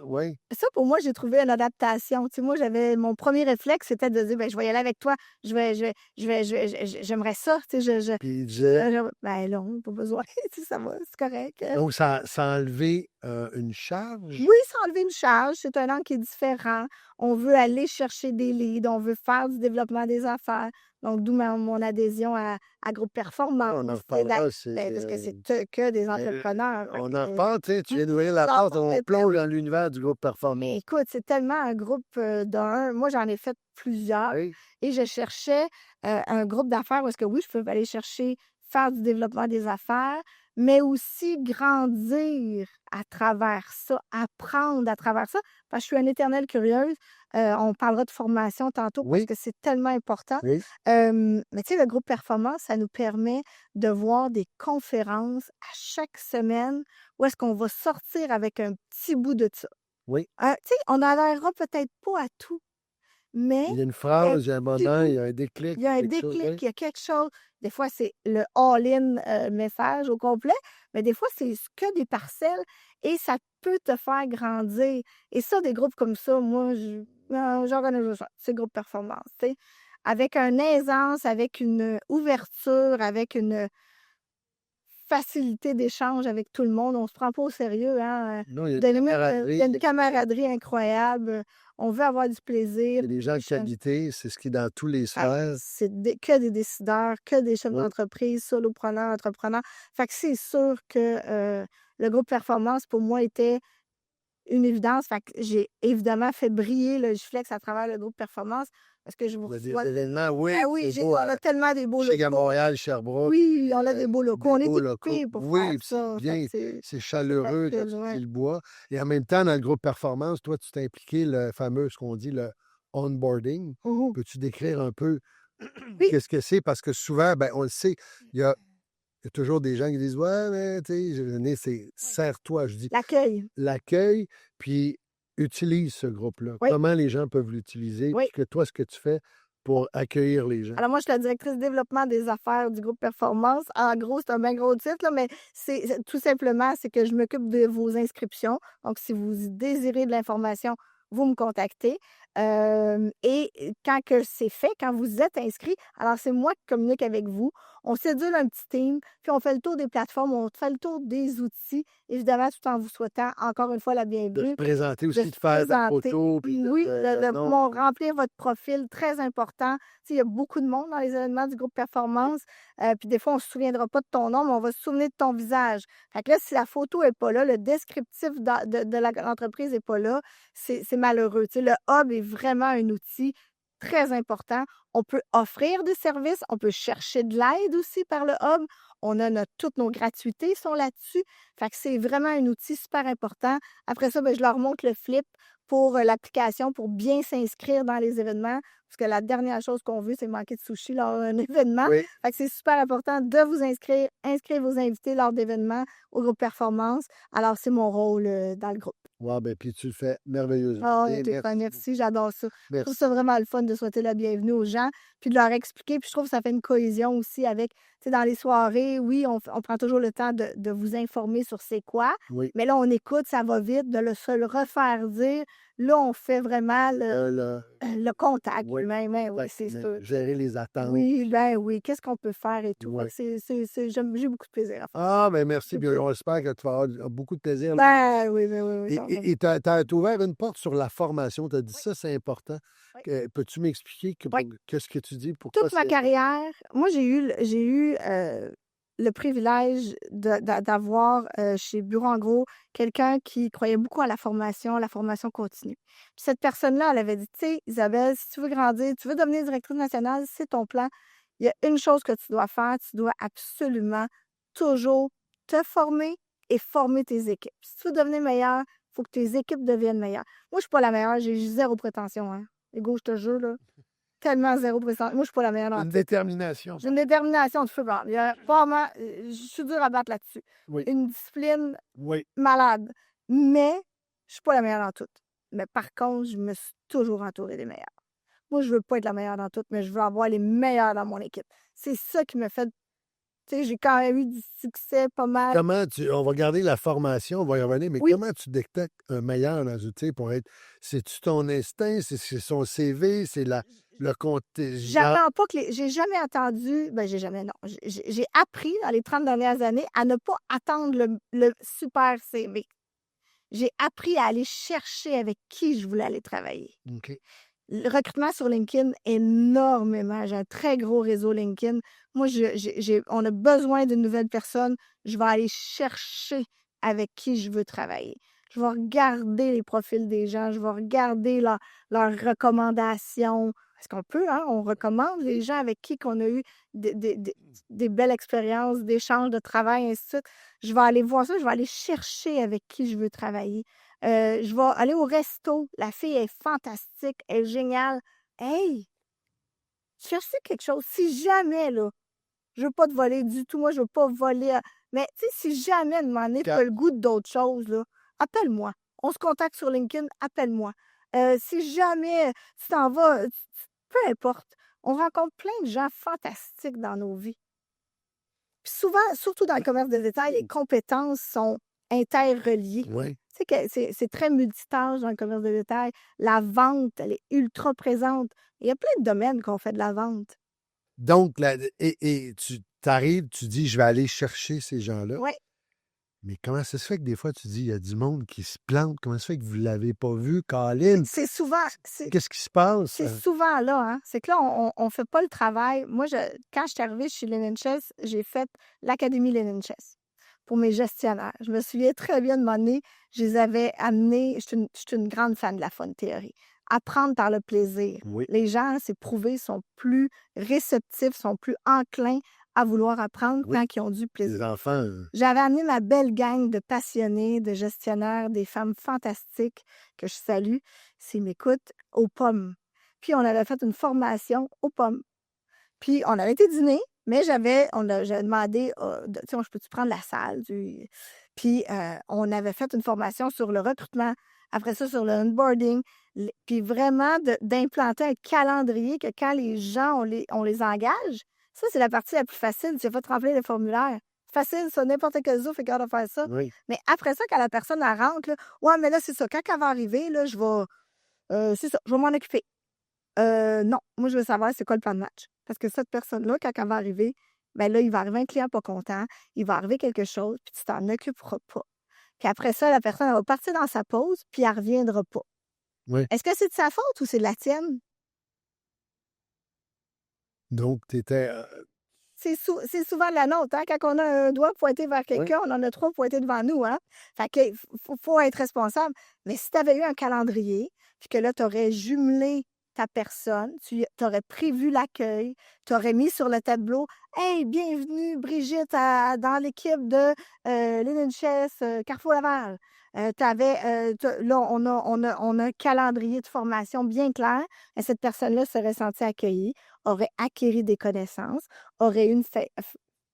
oui. ça, pour moi, j'ai trouvé une adaptation. Tu sais, moi, j'avais mon premier réflexe, c'était de dire, ben, je vais y aller avec toi. J'aimerais ça. Tu sais, Puis il disait. ben non, pas besoin. Tu sais, ça va, c'est correct. Donc, ça a enlevé une charge. Oui, sans enlever une charge, c'est un angle qui est différent. On veut aller chercher des leads, on veut faire du développement des affaires. Donc, d'où mon adhésion à Groupe Performance. On en C'est reparlera. parce que c'est que des Euh, entrepreneurs. on Fait en que, reparle, tu sais, tu viens d'ouvrir la ça porte, on fait plonge dans l'univers du groupe Performance. mais écoute, c'est tellement un groupe, d'un moi, j'en ai fait plusieurs Oui. et je cherchais, un groupe d'affaires où est-ce que oui, je peux aller chercher faire du développement des affaires, mais aussi grandir à travers ça, apprendre à travers ça, parce que je suis une éternelle curieuse. On parlera de formation tantôt parce Oui, que c'est tellement important. oui. Mais tu sais, le groupe performance, ça nous permet de voir des conférences à chaque semaine où est-ce qu'on va sortir avec un petit bout de ça. Oui. Tu sais, on n'adhérera peut-être pas à tout, mais Il y a une un phrase, il y a un petit moment, il bout, y a un déclic, il y a un quelque chose, déclic, oui. il y a quelque chose. Des fois, c'est le all-in message au complet, mais des fois, c'est que des parcelles et ça peut te faire grandir. Et ça, des groupes comme ça, moi, j'organise ça. C'est groupe performance, tu sais. Avec une aisance, avec une ouverture, avec une facilité d'échange avec tout le monde. On ne se prend pas au sérieux, hein. Non, il y a une De limite, il y camaraderie, a une camaraderie incroyable. On veut avoir du plaisir. il y a des gens de qualité, c'est ce qui est dans tous les sphères. C'est que des décideurs, que des chefs Oui. d'entreprise, solopreneurs, entrepreneurs. Fait que c'est sûr que le groupe performance, pour moi, était une évidence. Fait que j'ai évidemment fait briller le Giflex à travers le groupe performance parce que je vous Il y a des reçois. événements, oui, Ah oui, c'est beau on a tellement des beaux je sais qu'à locaux. Montréal, Sherbrooke, Oui, on a des beaux locaux. On des est beaux locaux. équipés pour faire Oui, puis c'est ça. Fait que bien, c'est c'est chaleureux quand facile, tu dis ouais. le bois. Et en même temps, dans le groupe performance, toi, tu t'es impliqué le fameux, ce qu'on dit, le onboarding. Mmh. Peux-tu décrire un peu Oui, qu'est-ce que c'est? Parce que souvent, ben, on le sait, il y a, il y a toujours des gens qui disent ouais, mais tu sais, c'est serre-toi. Je dis l'accueil. l'accueil, puis utilise ce groupe-là. Oui, Comment les gens peuvent l'utiliser, oui. puis que toi, ce que tu fais pour accueillir les gens. Alors moi, je suis la directrice développement des affaires du groupe Performance. En gros, c'est un bien gros titre, là, mais tout simplement, c'est que je m'occupe de vos inscriptions. Donc, si vous désirez de l'information, vous me contactez. Et quand que c'est fait, quand vous êtes inscrit, alors c'est moi qui communique avec vous. On sédule un petit team, puis on fait le tour des plateformes, on fait le tour des outils, évidemment, tout en vous souhaitant encore une fois la De se bienvenue. présenter De aussi, se de faire ta présenter. photo, puis Oui, non, remplir votre profil, très important. Tu sais, il y a beaucoup de monde dans les événements du groupe Performance. Puis des fois, on ne se souviendra pas de ton nom, mais on va se souvenir de ton visage. Fait que là, si la photo n'est pas là, le descriptif de l'entreprise n'est pas là, c'est malheureux. Tu sais, le hub est vraiment un outil très important. On peut offrir des services, on peut chercher de l'aide aussi par le hub. On a toutes nos gratuités sont là-dessus. Fait que c'est vraiment un outil super important. Après ça, ben, je leur montre le flip pour l'application pour bien s'inscrire dans les événements. Parce que la dernière chose qu'on veut, c'est manquer de sushi lors d'un événement. oui. Fait que c'est super important de vous inscrire, inscrire vos invités lors d'événements au groupe Performance. Alors, c'est mon rôle dans le groupe. Ouais, ben, puis tu le fais merveilleusement Oh, bien. t'es fin, Merci beaucoup. merci, j'adore ça. Je trouve Merci. ça vraiment le fun de souhaiter la bienvenue aux gens, puis de leur expliquer. Puis je trouve que ça fait une cohésion aussi avec, tu sais, dans les soirées, oui, on prend toujours le temps de vous informer sur c'est quoi, Oui. mais là, on écoute, ça va vite, se le refaire dire. Là, on fait vraiment le contact Oui. humain, ben oui, Ouais, c'est mais sûr. gérer les attentes. Oui, ben oui, qu'est-ce qu'on peut faire et tout. Fait Ouais. que j'ai beaucoup de plaisir à faire. Ah, ben merci, C'est puis cool. on espère que tu vas avoir beaucoup de plaisir. Ben oui, Et ça va. tu as ouvert une porte sur la formation. Tu as dit Oui, ça, c'est important. oui, Peux-tu m'expliquer oui. qu'est-ce que tu dis? Pourquoi Toute ma c'est important? carrière, moi, j'ai eu le privilège d'avoir chez Bureau en gros quelqu'un qui croyait beaucoup à la formation continue. Puis cette personne-là, elle avait dit, tu sais, Isabelle, si tu veux grandir, tu veux devenir directrice nationale, c'est ton plan. Il y a une chose que tu dois faire, tu dois absolument toujours te former et former tes équipes. Si tu veux devenir meilleur, il faut que tes équipes deviennent meilleures. Moi, je suis pas la meilleure, j'ai zéro prétention, hein. Ego, je te jure, là. Tellement zéro prétention. Moi, je suis pas la meilleure dans Une tout. détermination. J'ai une détermination de feu blanc. Il y a vraiment, je suis dure à battre là-dessus. Oui. Une discipline Oui. malade. Mais je suis pas la meilleure dans tout. Mais par contre, je me suis toujours entourée des meilleurs. Moi, je veux pas être la meilleure dans tout, mais je veux avoir les meilleurs dans mon équipe. C'est ça qui me fait. Tu sais, j'ai quand même eu du succès pas mal. On va garder la formation, on va y revenir, mais Oui, comment tu détectes un meilleur dans un outil pour être. C'est-tu ton instinct, c'est son CV, c'est le contingent? j'attends pas que j'ai jamais attendu, ben j'ai jamais, non. J'ai appris dans les 30 dernières années à ne pas attendre le super CV. J'ai appris à aller chercher avec qui je voulais aller travailler. OK. Le recrutement sur LinkedIn, énormément. J'ai un très gros réseau LinkedIn. Moi, on a besoin d'une nouvelle personne. Je vais aller chercher avec qui je veux travailler. Je vais regarder les profils des gens. Je vais regarder leurs recommandations. parce qu'on peut, hein, on recommande les gens avec qui qu'on a eu des belles expériences, d'échanges de travail, ainsi de suite. Je vais aller voir ça, je vais aller chercher avec qui je veux travailler. Je vais aller au resto. La fille est fantastique, elle est géniale. Hey, cherchez quelque chose. Si jamais, là, je veux pas te voler du tout, moi, je veux pas voler. Mais, tu sais, si jamais, à un moment donné, tu as le goût d'autre chose, là, appelle-moi. On se contacte sur LinkedIn, appelle-moi. Si jamais tu t'en vas, peu importe, on rencontre plein de gens fantastiques dans nos vies. Puis souvent, surtout dans le commerce de détail, les compétences sont interreliées. Oui. Tu sais que c'est très multitâche dans le commerce de détail. La vente, elle est ultra présente. Il y a plein de domaines qu'on fait de la vente. Donc, et tu t'arrives, tu dis, je vais aller chercher ces gens-là. Oui, Mais comment ça se fait que des fois, tu dis, il y a du monde qui se plante? Comment ça se fait que vous ne l'avez pas vu, Colin? c'est souvent, Qu'est-ce qui se passe? c'est souvent là, hein. C'est que là, on fait pas le travail. Moi, quand je suis arrivée chez Linen Chess, j'ai fait l'Académie Linen Chess pour mes gestionnaires. Je me souviens très bien de mon année, je les avais amenés. Je suis une grande fan de la fun théorie. Apprendre par le plaisir. Oui. Les gens, c'est prouvé, sont plus réceptifs, sont plus enclins à vouloir apprendre Oui. quand ils ont du plaisir. Les enfants. J'avais amené ma belle gang de passionnés, de gestionnaires, des femmes fantastiques que je salue, s'ils m'écoutent, aux pommes. Puis on avait fait une formation aux pommes. Puis on avait été dîner, mais j'avais demandé, tu sais, je peux-tu prendre la salle? Puis on avait fait une formation sur le recrutement, après ça sur le onboarding, puis vraiment d'implanter un calendrier que quand les gens, on les engage, ça, c'est la partie la plus facile. Tu fait remplir le formulaire. Facile, ça, n'importe quel zoo fait capable de faire ça. Oui. Mais après ça, quand la personne elle rentre, là, ouais, mais là, c'est ça. Quand elle va arriver, là, c'est ça, je vais m'en occuper. Non, moi, je veux savoir c'est quoi le plan de match. Parce que cette personne-là, quand elle va arriver, ben là, il va arriver un client pas content, il va arriver quelque chose, puis tu t'en occuperas pas. Puis après ça, la personne, elle va partir dans sa pause, puis elle reviendra pas. Oui. Est-ce que c'est de sa faute ou c'est de la tienne? Donc, tu étais. C'est souvent la nôtre, hein? Quand on a un doigt pointé vers quelqu'un, on en a 3 pointés devant nous, hein? Fait que faut être responsable. Mais si tu avais eu un calendrier, puis que là, tu aurais jumelé ta personne, tu aurais prévu l'accueil, tu aurais mis sur le tableau « Hey, bienvenue Brigitte dans l'équipe de Linen Chess, Carrefour Laval. » Là, on a un calendrier de formation bien clair. Et cette personne-là serait sentie accueillie, aurait acquis des connaissances, aurait eu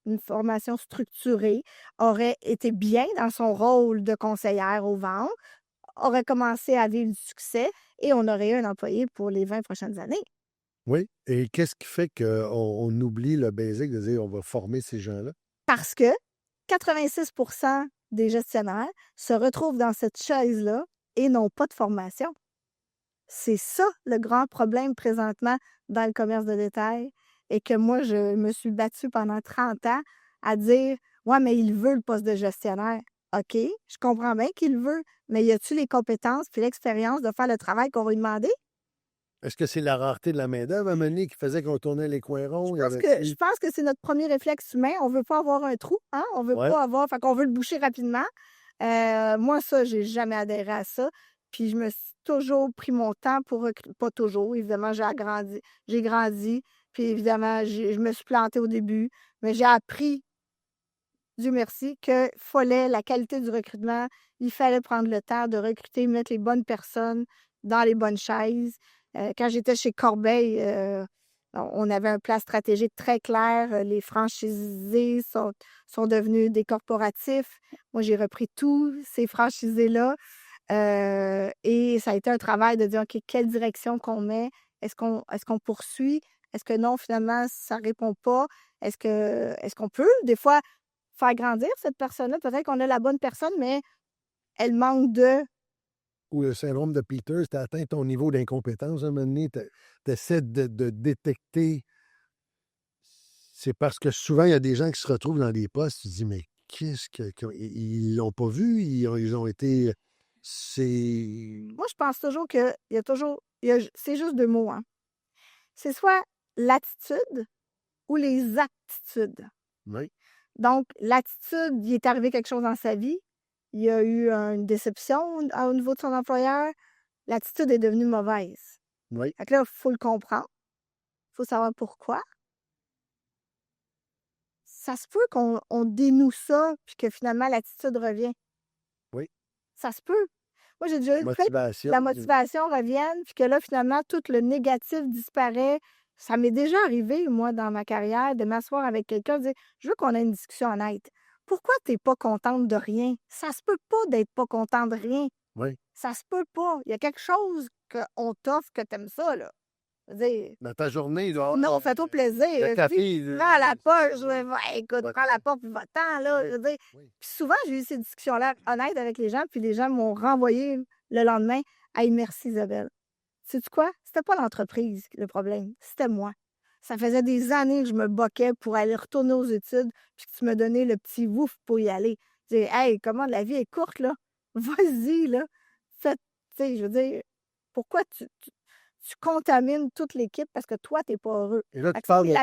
une formation structurée, aurait été bien dans son rôle de conseillère aux ventes, aurait commencé à vivre du succès et on aurait eu un employé pour les 20 prochaines années. Oui. Et qu'est-ce qui fait qu'on oublie le basic de dire on va former ces gens-là? Parce que 86 des gestionnaires se retrouvent dans cette chaise-là et n'ont pas de formation. C'est ça le grand problème présentement dans le commerce de détail et que moi, je me suis battue pendant 30 ans à dire « Ouais, mais il veut le poste de gestionnaire. » OK, je comprends bien qu'il veut, mais y a-tu les compétences puis l'expérience de faire le travail qu'on va lui demander? Est-ce que c'est la rareté de la main-d'œuvre à un moment donné qui faisait qu'on tournait les coins ronds? Je pense que c'est notre premier réflexe humain. On veut pas avoir un trou, hein? On veut pas avoir... Fait qu'on veut le boucher rapidement. Moi, ça, j'ai jamais adhéré à ça. Puis je me suis toujours pris mon temps pour recruter. Pas toujours, évidemment, j'ai grandi. Puis évidemment, je me suis plantée au début. Mais j'ai appris, Dieu merci, que fallait la qualité du recrutement. Il fallait prendre le temps de recruter, mettre les bonnes personnes dans les bonnes chaises. Quand j'étais chez Corbeil, on avait un plan stratégique très clair. Les franchisés sont devenus des corporatifs. Moi, j'ai repris tous ces franchisés-là. Et ça a été un travail de dire, OK, quelle direction qu'on met? Est-ce qu'on poursuit? Est-ce que non, finalement, ça ne répond pas? Est-ce qu'on peut, des fois, faire grandir cette personne-là? Peut-être qu'on a la bonne personne, mais elle manque de... Ou le syndrome de Peters, tu as atteint ton niveau d'incompétence. À un moment donné, tu essaies de détecter. C'est parce que souvent, il y a des gens qui se retrouvent dans des postes, tu te dis, mais ils l'ont pas vu, ils ont été. C'est. Moi, je pense toujours que c'est juste 2 mots, hein. C'est soit l'attitude ou les aptitudes. Oui. Donc, l'attitude, il est arrivé quelque chose dans sa vie, il y a eu une déception au niveau de son employeur, l'attitude est devenue mauvaise. Oui. Fait que là, il faut le comprendre, faut savoir pourquoi. Ça se peut qu'on dénoue ça, puis que finalement, l'attitude revient. Oui. Ça se peut. Moi, j'ai déjà eu le fait que Motivation. la motivation revienne, puis que là, finalement, tout le négatif disparaît. Ça m'est déjà arrivé, moi, dans ma carrière, de m'asseoir avec quelqu'un et de dire je veux qu'on ait une discussion honnête. Pourquoi tu n'es pas contente de rien? Ça se peut pas d'être pas content de rien. Oui. Ça se peut pas. Il y a quelque chose qu'on t'offre que tu aimes ça, là. Je veux dire, Dans ta journée, il doit y avoir non, fais-toi plaisir. le café. Prends la poche, écoute, prends la porte, puis va-t'en, là. Je veux dire. Oui. Puis souvent, j'ai eu ces discussions-là honnêtes avec les gens, puis les gens m'ont renvoyé le lendemain. Hey, merci Isabelle. Sais-tu quoi? C'était pas l'entreprise le problème, c'était moi. Ça faisait des années que je me boquais pour aller retourner aux études, puis que tu me donnais le petit wouf pour y aller. Je dis, hey, comment la vie est courte, là? Vas-y, là. Tu sais, je veux dire, pourquoi tu contamines toute l'équipe parce que toi, tu n'es pas heureux? Et là, tu parles de...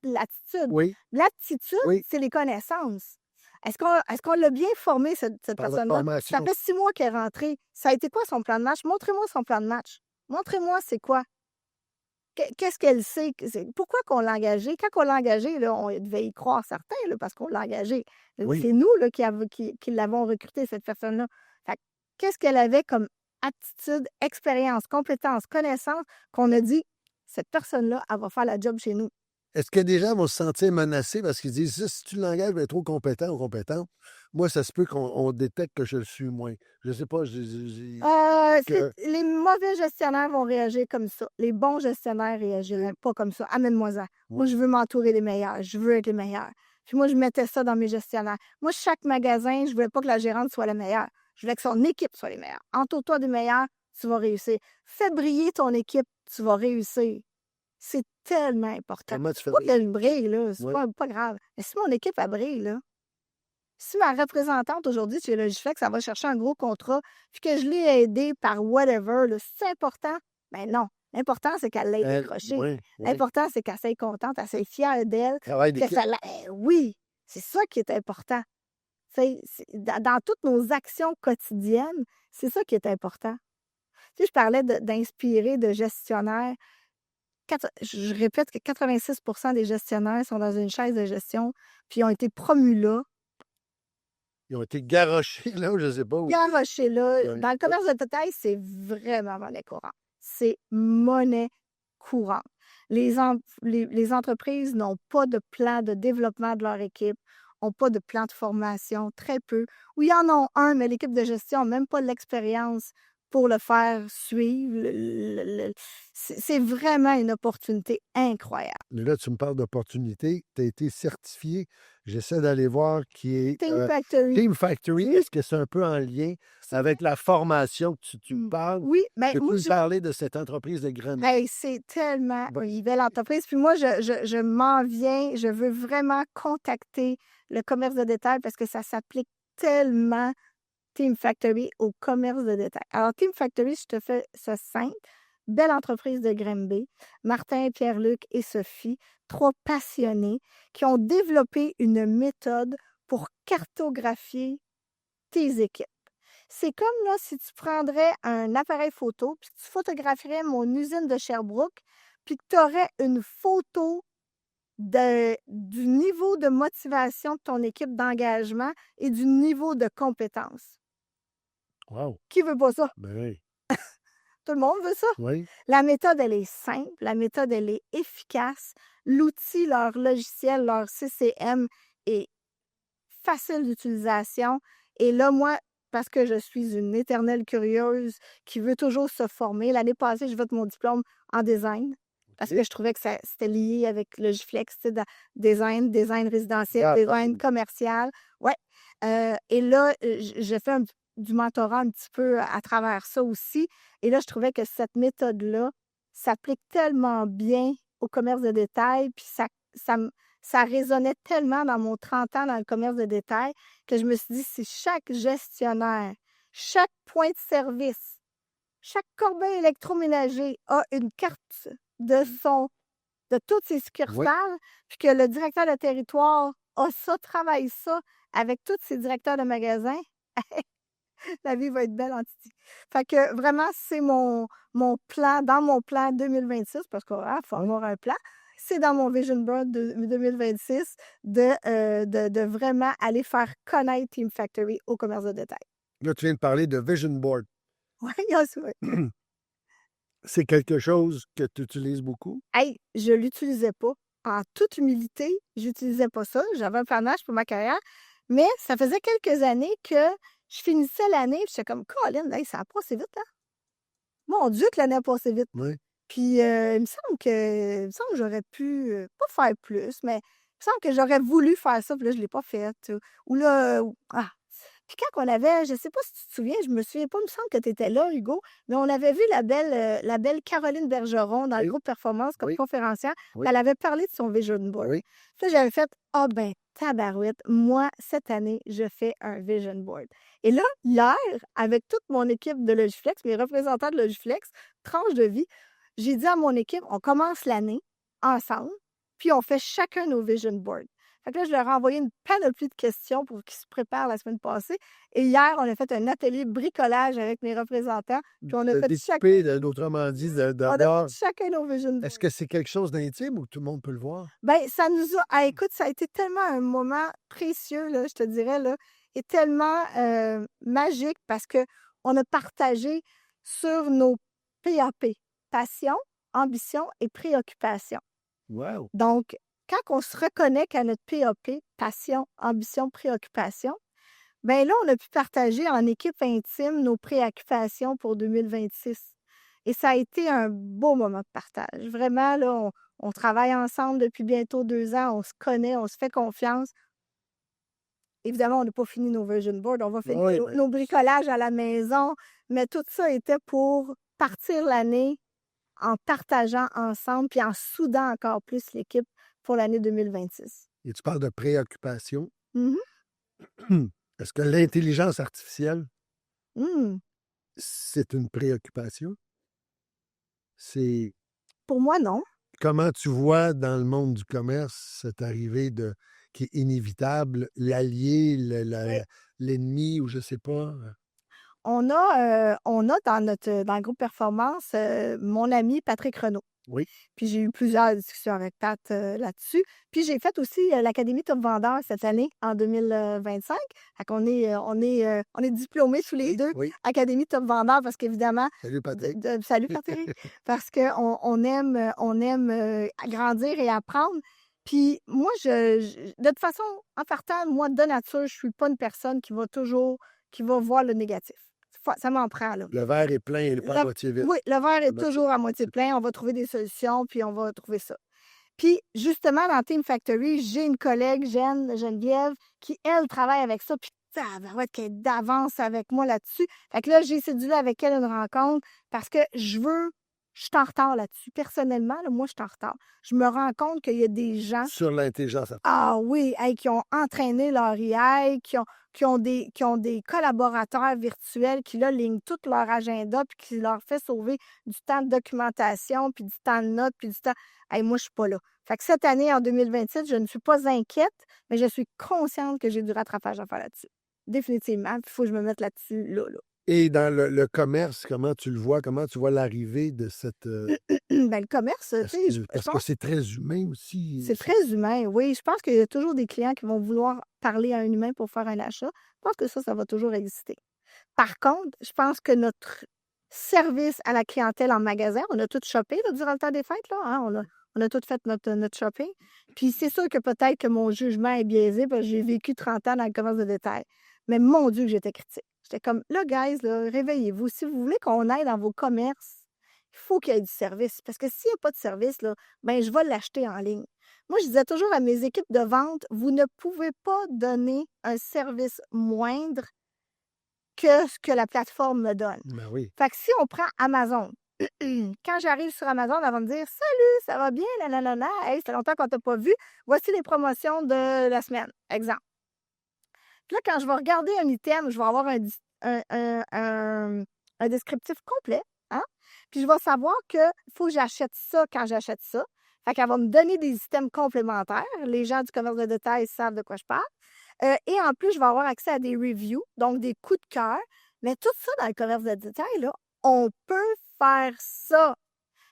L'attitude. Oui. L'attitude, Oui. c'est les connaissances. Est-ce qu'on l'a bien formé, cette Par la personne-là? formation. Ça fait 6 mois qu'elle est rentrée. Ça a été quoi son plan de match? Montrez-moi son plan de match. Montrez-moi c'est quoi. Qu'est-ce qu'elle sait? Pourquoi qu'on l'a engagée? Quand on l'a engagée, là, on devait y croire certains là, parce qu'on l'a engagée. Oui. C'est nous là, qui l'avons recrutée, cette personne-là. Fait que, qu'est-ce qu'elle avait comme aptitude, expérience, compétence, connaissance qu'on a dit, cette personne-là, elle va faire la job chez nous? Est-ce que des gens vont se sentir menacés parce qu'ils disent ça, si tu l'engages, il va être trop compétent ou compétente? Moi, ça se peut qu'on détecte que je le suis moins. Je ne sais pas. Les mauvais gestionnaires vont réagir comme ça. Les bons gestionnaires réagiraient pas comme ça. Amène-moi-en. Oui. Moi, je veux m'entourer des meilleurs. Je veux être les meilleurs. Puis moi, je mettais ça dans mes gestionnaires. Moi, chaque magasin, je voulais pas que la gérante soit la meilleure. Je voulais que son équipe soit les meilleures. Entoure-toi des meilleurs, tu vas réussir. Fais briller ton équipe, tu vas réussir. C'est tellement important. Comment tu fais? Pas que je brille, là. C'est Oui. pas grave. Mais si mon équipe, elle brille, là, si ma représentante aujourd'hui chez Logiflex, elle va chercher un gros contrat, puis que je l'ai aidée par whatever, là, c'est important? Ben non. L'important, c'est qu'elle l'ait décroché. Oui. L'important, c'est qu'elle soit contente, elle soit fière d'elle. Travail Que d'équipe. oui, c'est ça qui est important. Dans toutes nos actions quotidiennes, c'est ça qui est important. Tu sais, je parlais d'inspirer de gestionnaires. Je répète que 86 des gestionnaires sont dans une chaise de gestion, puis ils ont été promus là. Ils ont été garochés là, je ne sais pas où. Garochés là. Oui. Dans le commerce de détail, c'est vraiment monnaie courante. C'est monnaie courante. Les entreprises n'ont pas de plan de développement de leur équipe, n'ont pas de plan de formation, très peu. Ou ils en ont un, mais l'équipe de gestion n'a même pas l'expérience pour le faire suivre. C'est vraiment une opportunité incroyable. Mais là, tu me parles d'opportunité. Tu as été certifié. J'essaie d'aller voir qui est Team Factory. Team Factory. Est-ce que c'est un peu en lien avec la formation que tu me parles? Oui, mais Peux-tu moi, me parler de cette entreprise de graines? hey, c'est tellement Oui. une belle entreprise. Puis moi, je m'en viens, je veux vraiment contacter le commerce de détail parce que ça s'applique tellement, Team Factory, au commerce de détail. Alors, Team Factory, je te fais ça simple. Belle entreprise de Granby. Martin, Pierre-Luc et Sophie, 3 passionnés qui ont développé une méthode pour cartographier tes équipes. C'est comme là, si tu prendrais un appareil photo, puis tu photographierais mon usine de Sherbrooke, puis que tu aurais une photo du niveau de motivation de ton équipe d'engagement et du niveau de compétence. Wow. Qui veut pas ça? Ben oui. Tout le monde veut ça? Oui. La méthode, elle est simple. La méthode, elle est efficace. L'outil, leur logiciel, leur CCM est facile d'utilisation. Et là, moi, parce que je suis une éternelle curieuse qui veut toujours se former, l'année passée, j'ai fait mon diplôme en design parce que je trouvais que c'était lié avec Logiflex, tu sais, design résidentiel, design commercial. Ouais. Et là, j'ai fait du mentorat un petit peu à travers ça aussi. Et là, je trouvais que cette méthode-là s'applique tellement bien au commerce de détail, puis ça résonnait tellement dans mon 30 ans dans le commerce de détail que je me suis dit, si chaque gestionnaire, chaque point de service, chaque corbeille électroménager a une carte de toutes ses succursales, puis que le directeur de territoire a ça, travaille ça avec tous ses directeurs de magasins, La vie va être belle en Titi. Fait que vraiment, c'est mon plan, dans mon plan 2026, parce qu'il faut avoir un plan, c'est dans mon Vision Board de 2026 de vraiment aller faire connaître Team Factory au commerce de détail. Là, tu viens de parler de Vision Board. Oui, C'est quelque chose que tu utilises beaucoup? hey, je l'utilisais pas. En toute humilité, j'utilisais pas ça. J'avais un planage pour ma carrière, mais ça faisait quelques années que je finissais l'année, puis j'étais comme, Colin, hey, ça a passé vite, hein? Mon Dieu, que l'année a passé vite. Oui. Puis, il me semble que j'aurais pu, pas faire plus, mais il me semble que j'aurais voulu faire ça, puis là, je l'ai pas fait. Ou là, Puis quand on avait, je sais pas si tu te souviens, je me souviens pas, il me semble que tu étais là, Hugo, mais on avait vu la belle Caroline Bergeron dans le Oui. groupe Performance comme Oui. conférencière. Oui. Elle avait parlé de son Vision Board. Oui. Puis là, j'avais fait, ah ben, tabarouette, moi, cette année, je fais un Vision Board. Et là, hier, avec toute mon équipe de Logiflex, mes représentants de Logiflex, tranche de vie, j'ai dit à mon équipe, on commence l'année ensemble, puis on fait chacun nos Vision Boards. Fait que là, je leur ai envoyé une panoplie de questions pour qu'ils se préparent la semaine passée. Et hier, on a fait un atelier bricolage avec mes représentants. Puis on a fait Découpé, autrement dit, on a d'avoir. fait chacun nos Vision Boards. Est-ce que c'est quelque chose d'intime ou tout le monde peut le voir? Ben, ça nous a. Ah, écoute, ça a été tellement un moment précieux, là, je te dirais, là, et tellement magique parce qu'on a partagé sur nos PAP, passion, ambition et préoccupation. Wow! Donc, quand on se reconnecte à notre PAP, passion, ambition, préoccupation, ben là, on a pu partager en équipe intime nos préoccupations pour 2026. Et ça a été un beau moment de partage. Vraiment, là, on travaille ensemble depuis bientôt 2 ans, on se connaît, on se fait confiance. Évidemment, on n'a pas fini nos Vision Boards, on va finir Oui, nos bricolages à la maison, mais tout ça était pour partir l'année en partageant ensemble puis en soudant encore plus l'équipe pour l'année 2026. Et tu parles de préoccupation. Mhm. Est-ce que l'intelligence artificielle, Mm. c'est une préoccupation? C'est Pour moi, non. comment tu vois dans le monde du commerce cette arrivée qui est inévitable, l'allié, l'ennemi ou je ne sais pas. On a dans le groupe Performance mon ami Patrick Renaud. Oui. Puis j'ai eu plusieurs discussions avec Pat là-dessus. Puis j'ai fait aussi l'Académie Top Vendeur cette année, en 2025. Fait qu'on on est diplômés tous les deux, Oui. Académie Top Vendeur, parce qu'évidemment, Salut Patrick. salut Patrick, parce qu'on aime grandir et apprendre. Puis moi, de toute façon, en partant, moi, de nature, je suis pas une personne qui va voir le négatif. Ça m'en prend, là. Le verre est plein et pas à moitié vide. Oui, le verre est toujours à moitié plein. On va trouver des solutions, puis on va trouver ça. Puis, justement, dans Team Factory, j'ai une collègue, Geneviève, qui, elle, travaille avec ça, puis qu'elle est d'avance avec moi là-dessus. Fait que là, j'ai cédulé avec elle une rencontre parce que je suis en retard là-dessus. Personnellement, là, moi, je suis en retard. Je me rends compte qu'il y a des gens... Sur l'intelligence artificielle. Ah oui, qui ont entraîné leur AI, qui ont des collaborateurs virtuels qui, là, lignent tout leur agenda puis qui leur fait sauver du temps de documentation, puis du temps de notes, puis du temps... Hey, moi, je suis pas là. Fait que cette année, en 2027, je ne suis pas inquiète, mais je suis consciente que j'ai du rattrapage à faire là-dessus. Définitivement. Il faut que je me mette là-dessus, là. Et dans le commerce, comment tu le vois? Comment tu vois l'arrivée de cette... Ben, le commerce, tu sais, je Est-ce que pense c'est très humain aussi? c'est très humain, oui. Je pense qu'il y a toujours des clients qui vont vouloir parler à un humain pour faire un achat. Je pense que ça va toujours exister. Par contre, je pense que notre service à la clientèle en magasin, on a tout shoppé là, durant le temps des fêtes, là, hein, on a tout fait notre shopping. Puis c'est sûr que peut-être que mon jugement est biaisé parce que j'ai vécu 30 ans dans le commerce de détail. Mais mon Dieu, que j'étais critique. J'étais comme, là, guys, là, réveillez-vous. Si vous voulez qu'on aille dans vos commerces, il faut qu'il y ait du service. Parce que s'il n'y a pas de service, là, ben, je vais l'acheter en ligne. Moi, je disais toujours à mes équipes de vente, vous ne pouvez pas donner un service moindre que ce que la plateforme me donne. Ben oui. Fait que si on prend Amazon, quand j'arrive sur Amazon, elle va me dire « Salut, ça va bien? Nanana, hey, ça fait longtemps qu'on t'a pas vu. Voici les promotions de la semaine. » Exemple. Puis là, quand je vais regarder un item, je vais avoir un descriptif complet. Hein? Puis je vais savoir qu'il faut que j'achète ça quand j'achète ça. Fait qu'elle va me donner des items complémentaires. Les gens du commerce de détail savent de quoi je parle. Et en plus, je vais avoir accès à des reviews, donc des coups de cœur. Mais tout ça dans le commerce de détail, là, on peut faire ça.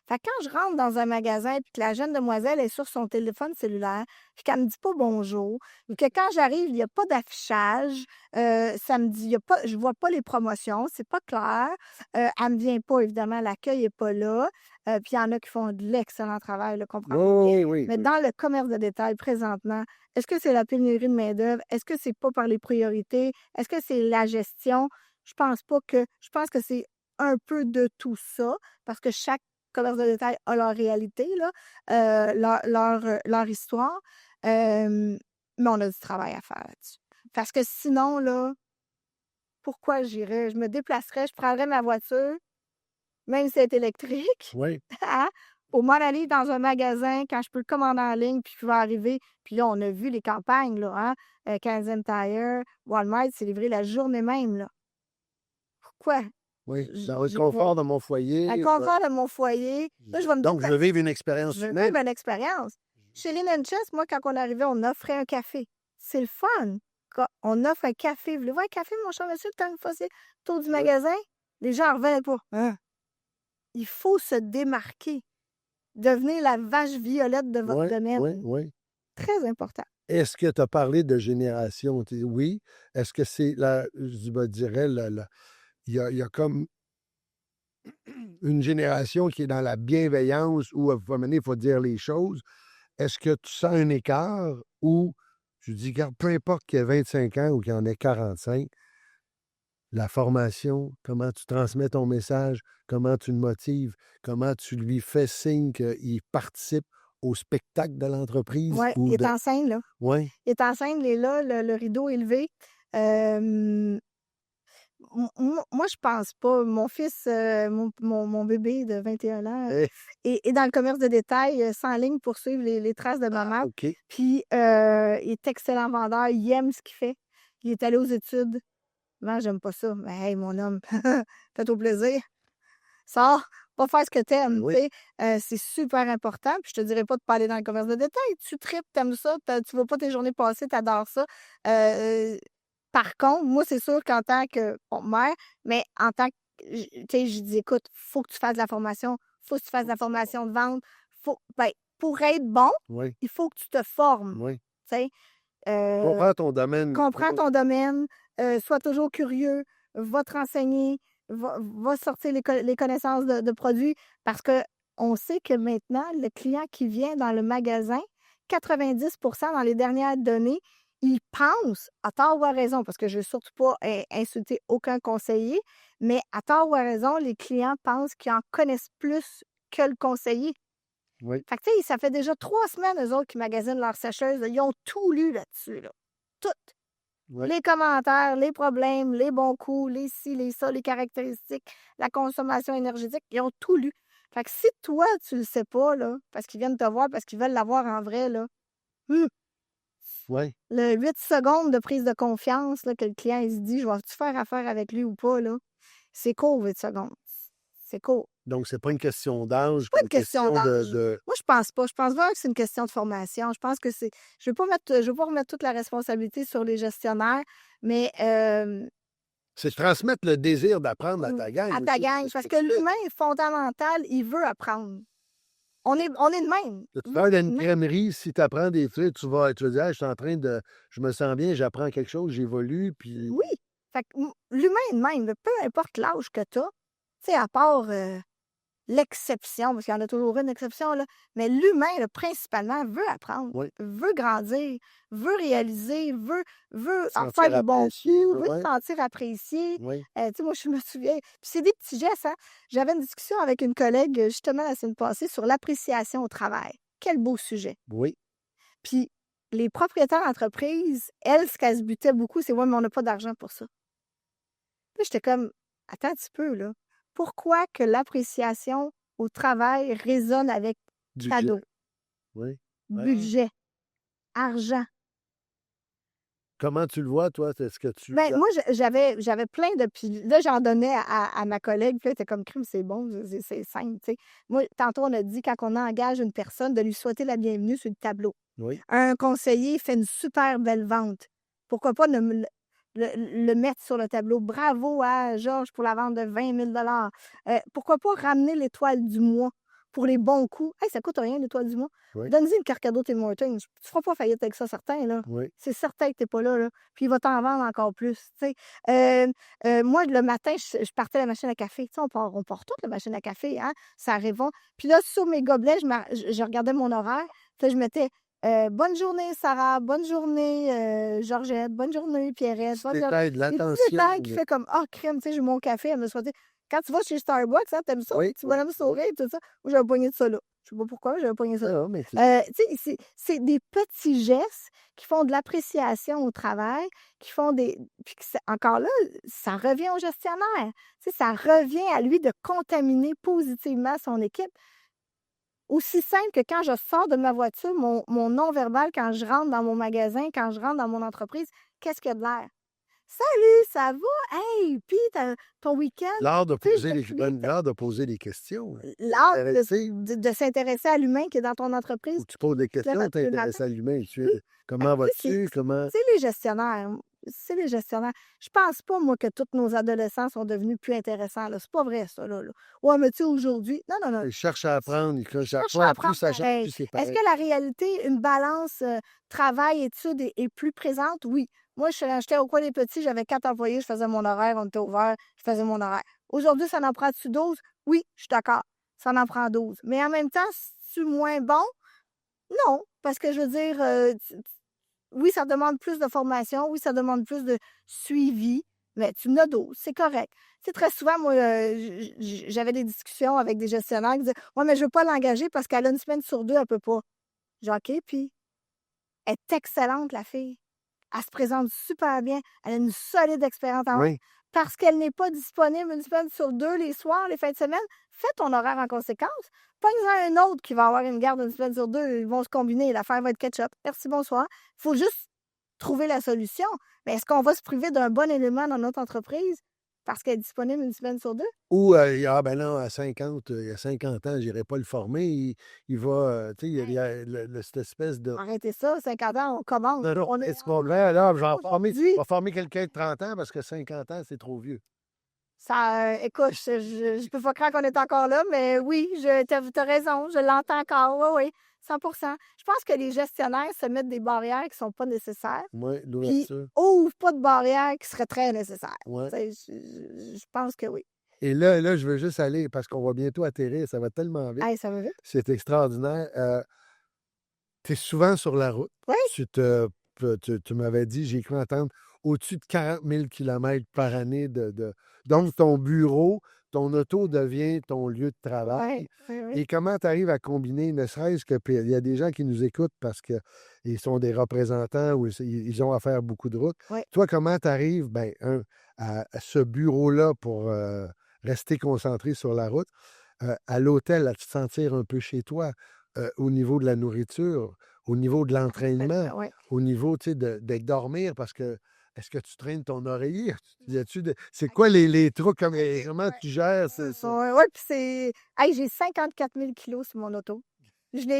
Fait que quand je rentre dans un magasin puis que la jeune demoiselle est sur son téléphone cellulaire, puis qu'elle me dit pas bonjour, ou que quand j'arrive, il y a pas d'affichage, ça me dit, il y a pas, je vois pas les promotions, c'est pas clair. Elle me vient pas, évidemment, l'accueil est pas là. Puis il y en a qui font de l'excellent travail, là, comprends-moi bien. Oui, oui, Mais oui. dans le commerce de détail, présentement, est-ce que c'est la pénurie de main-d'œuvre? Est-ce que c'est pas par les priorités? Est-ce que c'est la gestion? Je pense que c'est un peu de tout ça, parce que chaque commerce de détail a leur réalité, là, leur histoire. Mais on a du travail à faire là-dessus. Parce que sinon, là, pourquoi j'irais? Je me déplacerais, je prendrais ma voiture, même si elle est électrique, Oui. hein, pour m'en aller dans un magasin quand je peux le commander en ligne, puis je vais arriver. Puis là, on a vu les campagnes, là, hein? Canadian Tire, Walmart, c'est livré la journée même, là. Pourquoi? Oui. Dans le J'ai confort de mon le foyer. confort de mon foyer. Là, je vais me Donc, je veux déplacer. vivre une Je expérience veux humaine. vivre une expérience. Chez Linen Chess, moi, quand on arrivait, on offrait un café. C'est le fun. Quand on offre un café. Voulez-vous un café, mon cher monsieur, le temps que vous fassiez le tour du Oui, magasin? Les gens en revenaient pas. Hein? Il faut se démarquer. Devenir la vache violette de votre oui, oui, domaine. oui. Très important. Est-ce que tu as parlé de génération? Oui. Est-ce que c'est je me dirais, il y a comme une génération qui est dans la bienveillance où, à un moment donné, il faut dire les choses. Est-ce que tu sens un écart où, je dis, regarde, peu importe qu'il y ait 25 ans ou qu'il y en ait 45, la formation, comment tu transmets ton message, comment tu le motives, comment tu lui fais signe qu'il participe au spectacle de l'entreprise Oui, il ou est de... en scène, là. Oui, Il est en scène, il est là, le rideau est levé. Euh, moi, je pense pas. Mon fils, mon bébé de 21 ans, eh, est dans le commerce de détail, s'enligne pour suivre les traces de maman. OK, Puis, il est excellent vendeur, il aime ce qu'il fait. Il est allé aux études. Moi, j'aime pas ça. Mais hey, mon homme, fais-toi plaisir. Sors, va faire ce que ben t'aimes, tu oui, sais. C'est super important. Puis, je te dirais pas de pas aller dans le commerce de détail. Tu tripes, t'aimes ça, tu vois pas tes journées passer, t'adores ça. Euh, Par contre, moi, c'est sûr qu'en tant que mère, mais en tant que, tu sais, je dis, écoute, faut que tu fasses de la formation, faut que tu fasses de la formation de vente. Ben, pour être bon, oui, il faut que tu te formes, oui. tu sais. Euh, Comprends ton domaine. Comprends ton domaine, sois toujours curieux, va te renseigner, va sortir les connaissances de produits, parce que on sait que maintenant, le client qui vient dans le magasin, 90 dans les dernières données, il pense, à tort ou à raison, parce que je ne veux surtout pas insulter aucun conseiller, mais à tort ou à raison, les clients pensent qu'ils en connaissent plus que le conseiller. Oui, Fait que, tu sais, ça fait déjà 3 semaines, eux autres, qui magasinent leurs sécheuses. Là. Ils ont tout lu là-dessus, là. Tout. oui, Les commentaires, les problèmes, les bons coups, les ci, les ça, les caractéristiques, la consommation énergétique, ils ont tout lu. Fait que si toi, tu le sais pas, là, parce qu'ils viennent te voir, parce qu'ils veulent l'avoir en vrai, là, hum, oui. le 8 secondes de prise de confiance, là, que le client il se dit, je vais-tu faire affaire avec lui ou pas, là, c'est court, 8 secondes. C'est court. Donc, c'est pas une question d'âge, Pas pas une une question question d'âge. de... Moi, je pense pas. Je pense vraiment que c'est une question de formation. Je pense que c'est. Je veux pas remettre toute la responsabilité sur les gestionnaires, mais C'est de transmettre le désir d'apprendre à ta gang à ta aussi. gang. C'est ce Parce que que tu fais. l'humain est fondamental, il veut apprendre. On est de même. Tu travailles dans une Humain. crèmerie, si tu apprends des trucs, tu vas dire, ah, je suis en train de... Je me sens bien, j'apprends quelque chose, j'évolue, puis... Oui. Fait que l'humain est de même. Peu importe l'âge que tu as, tu sais, à part l'exception, parce qu'il y en a toujours une exception, là. Mais l'humain, là, principalement, veut apprendre, Oui, veut grandir, veut réaliser, veut se faire sentir des bons apprécié, coups, veut se oui, sentir apprécié. oui, Tu sais, moi, je me souviens. Puis c'est des petits gestes, hein. J'avais une discussion avec une collègue, justement, la semaine passée, sur l'appréciation au travail. Quel beau sujet. oui, Puis les propriétaires d'entreprise, elles, ce qu'elles se butaient beaucoup, c'est ouais, mais on n'a pas d'argent pour ça. Puis j'étais comme, attends un petit peu, là. Pourquoi que l'appréciation au travail résonne avec budget, cadeau, oui. Ouais. budget, argent? Comment tu le vois, toi? Est-ce que tu... Ben, moi, j'avais plein de. Puis là, j'en donnais à ma collègue. Puis là, elle était comme crime, c'est bon, c'est simple. Tu sais. Moi, tantôt, on a dit, quand on engage une personne, de lui souhaiter la bienvenue sur le tableau. Oui, Un conseiller fait une super belle vente. Pourquoi pas le mettre sur le tableau. Bravo à Georges pour la vente de 20 000 pourquoi pas ramener l'étoile du mois pour les bons coups? Hey, ça coûte rien, l'étoile du mois. Oui. Donne-y une carte cadeau Tim Hortons. Tu ne feras pas faillite avec ça, certain, là. Oui. C'est certain que tu n'es pas là, là. Puis il va t'en vendre encore plus, tu sais. Moi, le matin, je partais à la machine à café. Tu sais, on part toute la machine à café, hein? Ça arrive. Puis là, sur mes gobelets, je regardais mon horaire. Puis là, je mettais bonne journée, Sarah. Bonne journée, Georgette. Bonne journée, Pierrette. Petit détail de Des petits l'attention. détails qui fait comme, ah, crème, tu sais, j'ai mon café. Elle me souhaitait. Quand tu vas chez Starbucks, hein, t'aimes ça? Oui, Tu vas me sauver et tout ça. Moi, j'avais pogné de ça là. Je sais pas pourquoi, j'avais pogné ça. Non, mais Tu sais, c'est des petits gestes qui font de l'appréciation au travail, qui font des. Puis encore là, ça revient au gestionnaire. Tu sais, ça revient à lui de contaminer positivement son équipe. Aussi simple que quand je sors de ma voiture, mon non-verbal, quand je rentre dans mon magasin, quand je rentre dans mon entreprise, qu'est-ce qu'il y a de l'air? Salut, ça va? Hey, puis ton week-end? l'art de Tu sais, poser l'art de poser des questions. l'art Intéressé. de s'intéresser à l'humain qui est dans ton entreprise. Où tu poses des Tu te lèves questions, le matin. t'intéresses à l'humain. Oui. Comment Tu sais, vas-tu? Comment. c'est les gestionnaires. C'est les gestionnaires. Je pense pas, moi, que tous nos adolescents sont devenus plus intéressants, là. C'est pas vrai, ça, là. Ouais, mais tu sais, aujourd'hui. Non, non, non. Ils cherchent à apprendre, ils cherchent à Cherche à apprendre plus ça change, pareil. plus c'est Est-ce pareil. que la réalité, une balance travail-études est plus présente? Oui. Moi, j'étais au coin des petits, j'avais 4 employés, je faisais mon horaire, on était ouvert, je faisais mon horaire. Aujourd'hui, ça en prend-tu 12? Oui, je suis d'accord. Ça en prend 12. Mais en même temps, c'est-tu moins bon? Non. Parce que je veux dire, oui, ça demande plus de formation, oui, ça demande plus de suivi, mais tu en as 12, c'est correct. Tu sais, très souvent, moi, j'avais des discussions avec des gestionnaires qui disaient ouais, mais je veux pas l'engager parce qu'elle a une semaine sur 2, elle peut pas. J'ai dit OK, puis elle est excellente, la fille. Elle se présente super bien. Elle a une solide expérience en vente. Oui. Parce qu'elle n'est pas disponible une semaine sur 2 les soirs, les fins de semaine, fais ton horaire en conséquence. Pogne-en un autre qui va avoir une garde une semaine sur 2, ils vont se combiner, l'affaire va être ketchup. Merci, bonsoir. Il faut juste trouver la solution. Mais est-ce qu'on va se priver d'un bon élément dans notre entreprise parce qu'elle est disponible une semaine sur 2? Ou, ben non, à 50, il y a 50 ans, je n'irai pas le former. Il va, tu sais, il y a cette espèce de. Arrêtez ça, 50 ans, on commence. Non, non, On est est-ce qu'on là, aujourd'hui. je vais former quelqu'un de 30 ans parce que 50 ans, c'est trop vieux. Ça, écoute, je peux pas croire qu'on est encore là, mais oui, t'as raison, je l'entends encore, oui, oui, 100%. Je pense que les gestionnaires se mettent des barrières qui sont pas nécessaires, Oui, puis l'ouverture. ouvrent pas de barrières qui seraient très nécessaires. Ouais. Tu sais, je pense que oui. Et là, je veux juste aller parce qu'on va bientôt atterrir, ça va tellement vite. Hey, ça va vite. C'est extraordinaire. Tu es souvent sur la route. Oui. Tu m'avais dit, j'ai cru entendre, au-dessus de 40 000 km par année Donc, ton bureau, ton auto devient ton lieu de travail. Oui, oui, oui. Et comment tu arrives à combiner, ne serait-ce que, puis il y a des gens qui nous écoutent parce qu'ils sont des représentants ou ils ont à faire beaucoup de routes. Oui. Toi, comment tu arrives, à ce bureau-là pour rester concentré sur la route, à l'hôtel, à te sentir un peu chez toi, au niveau de la nourriture, au niveau de l'entraînement, Oui. au niveau, tu sais, de dormir, parce que est-ce que tu traînes ton oreiller? C'est quoi les trucs, comment tu gères ça? Oui, puis c'est. Hey, j'ai 54 000 kilos sur mon auto.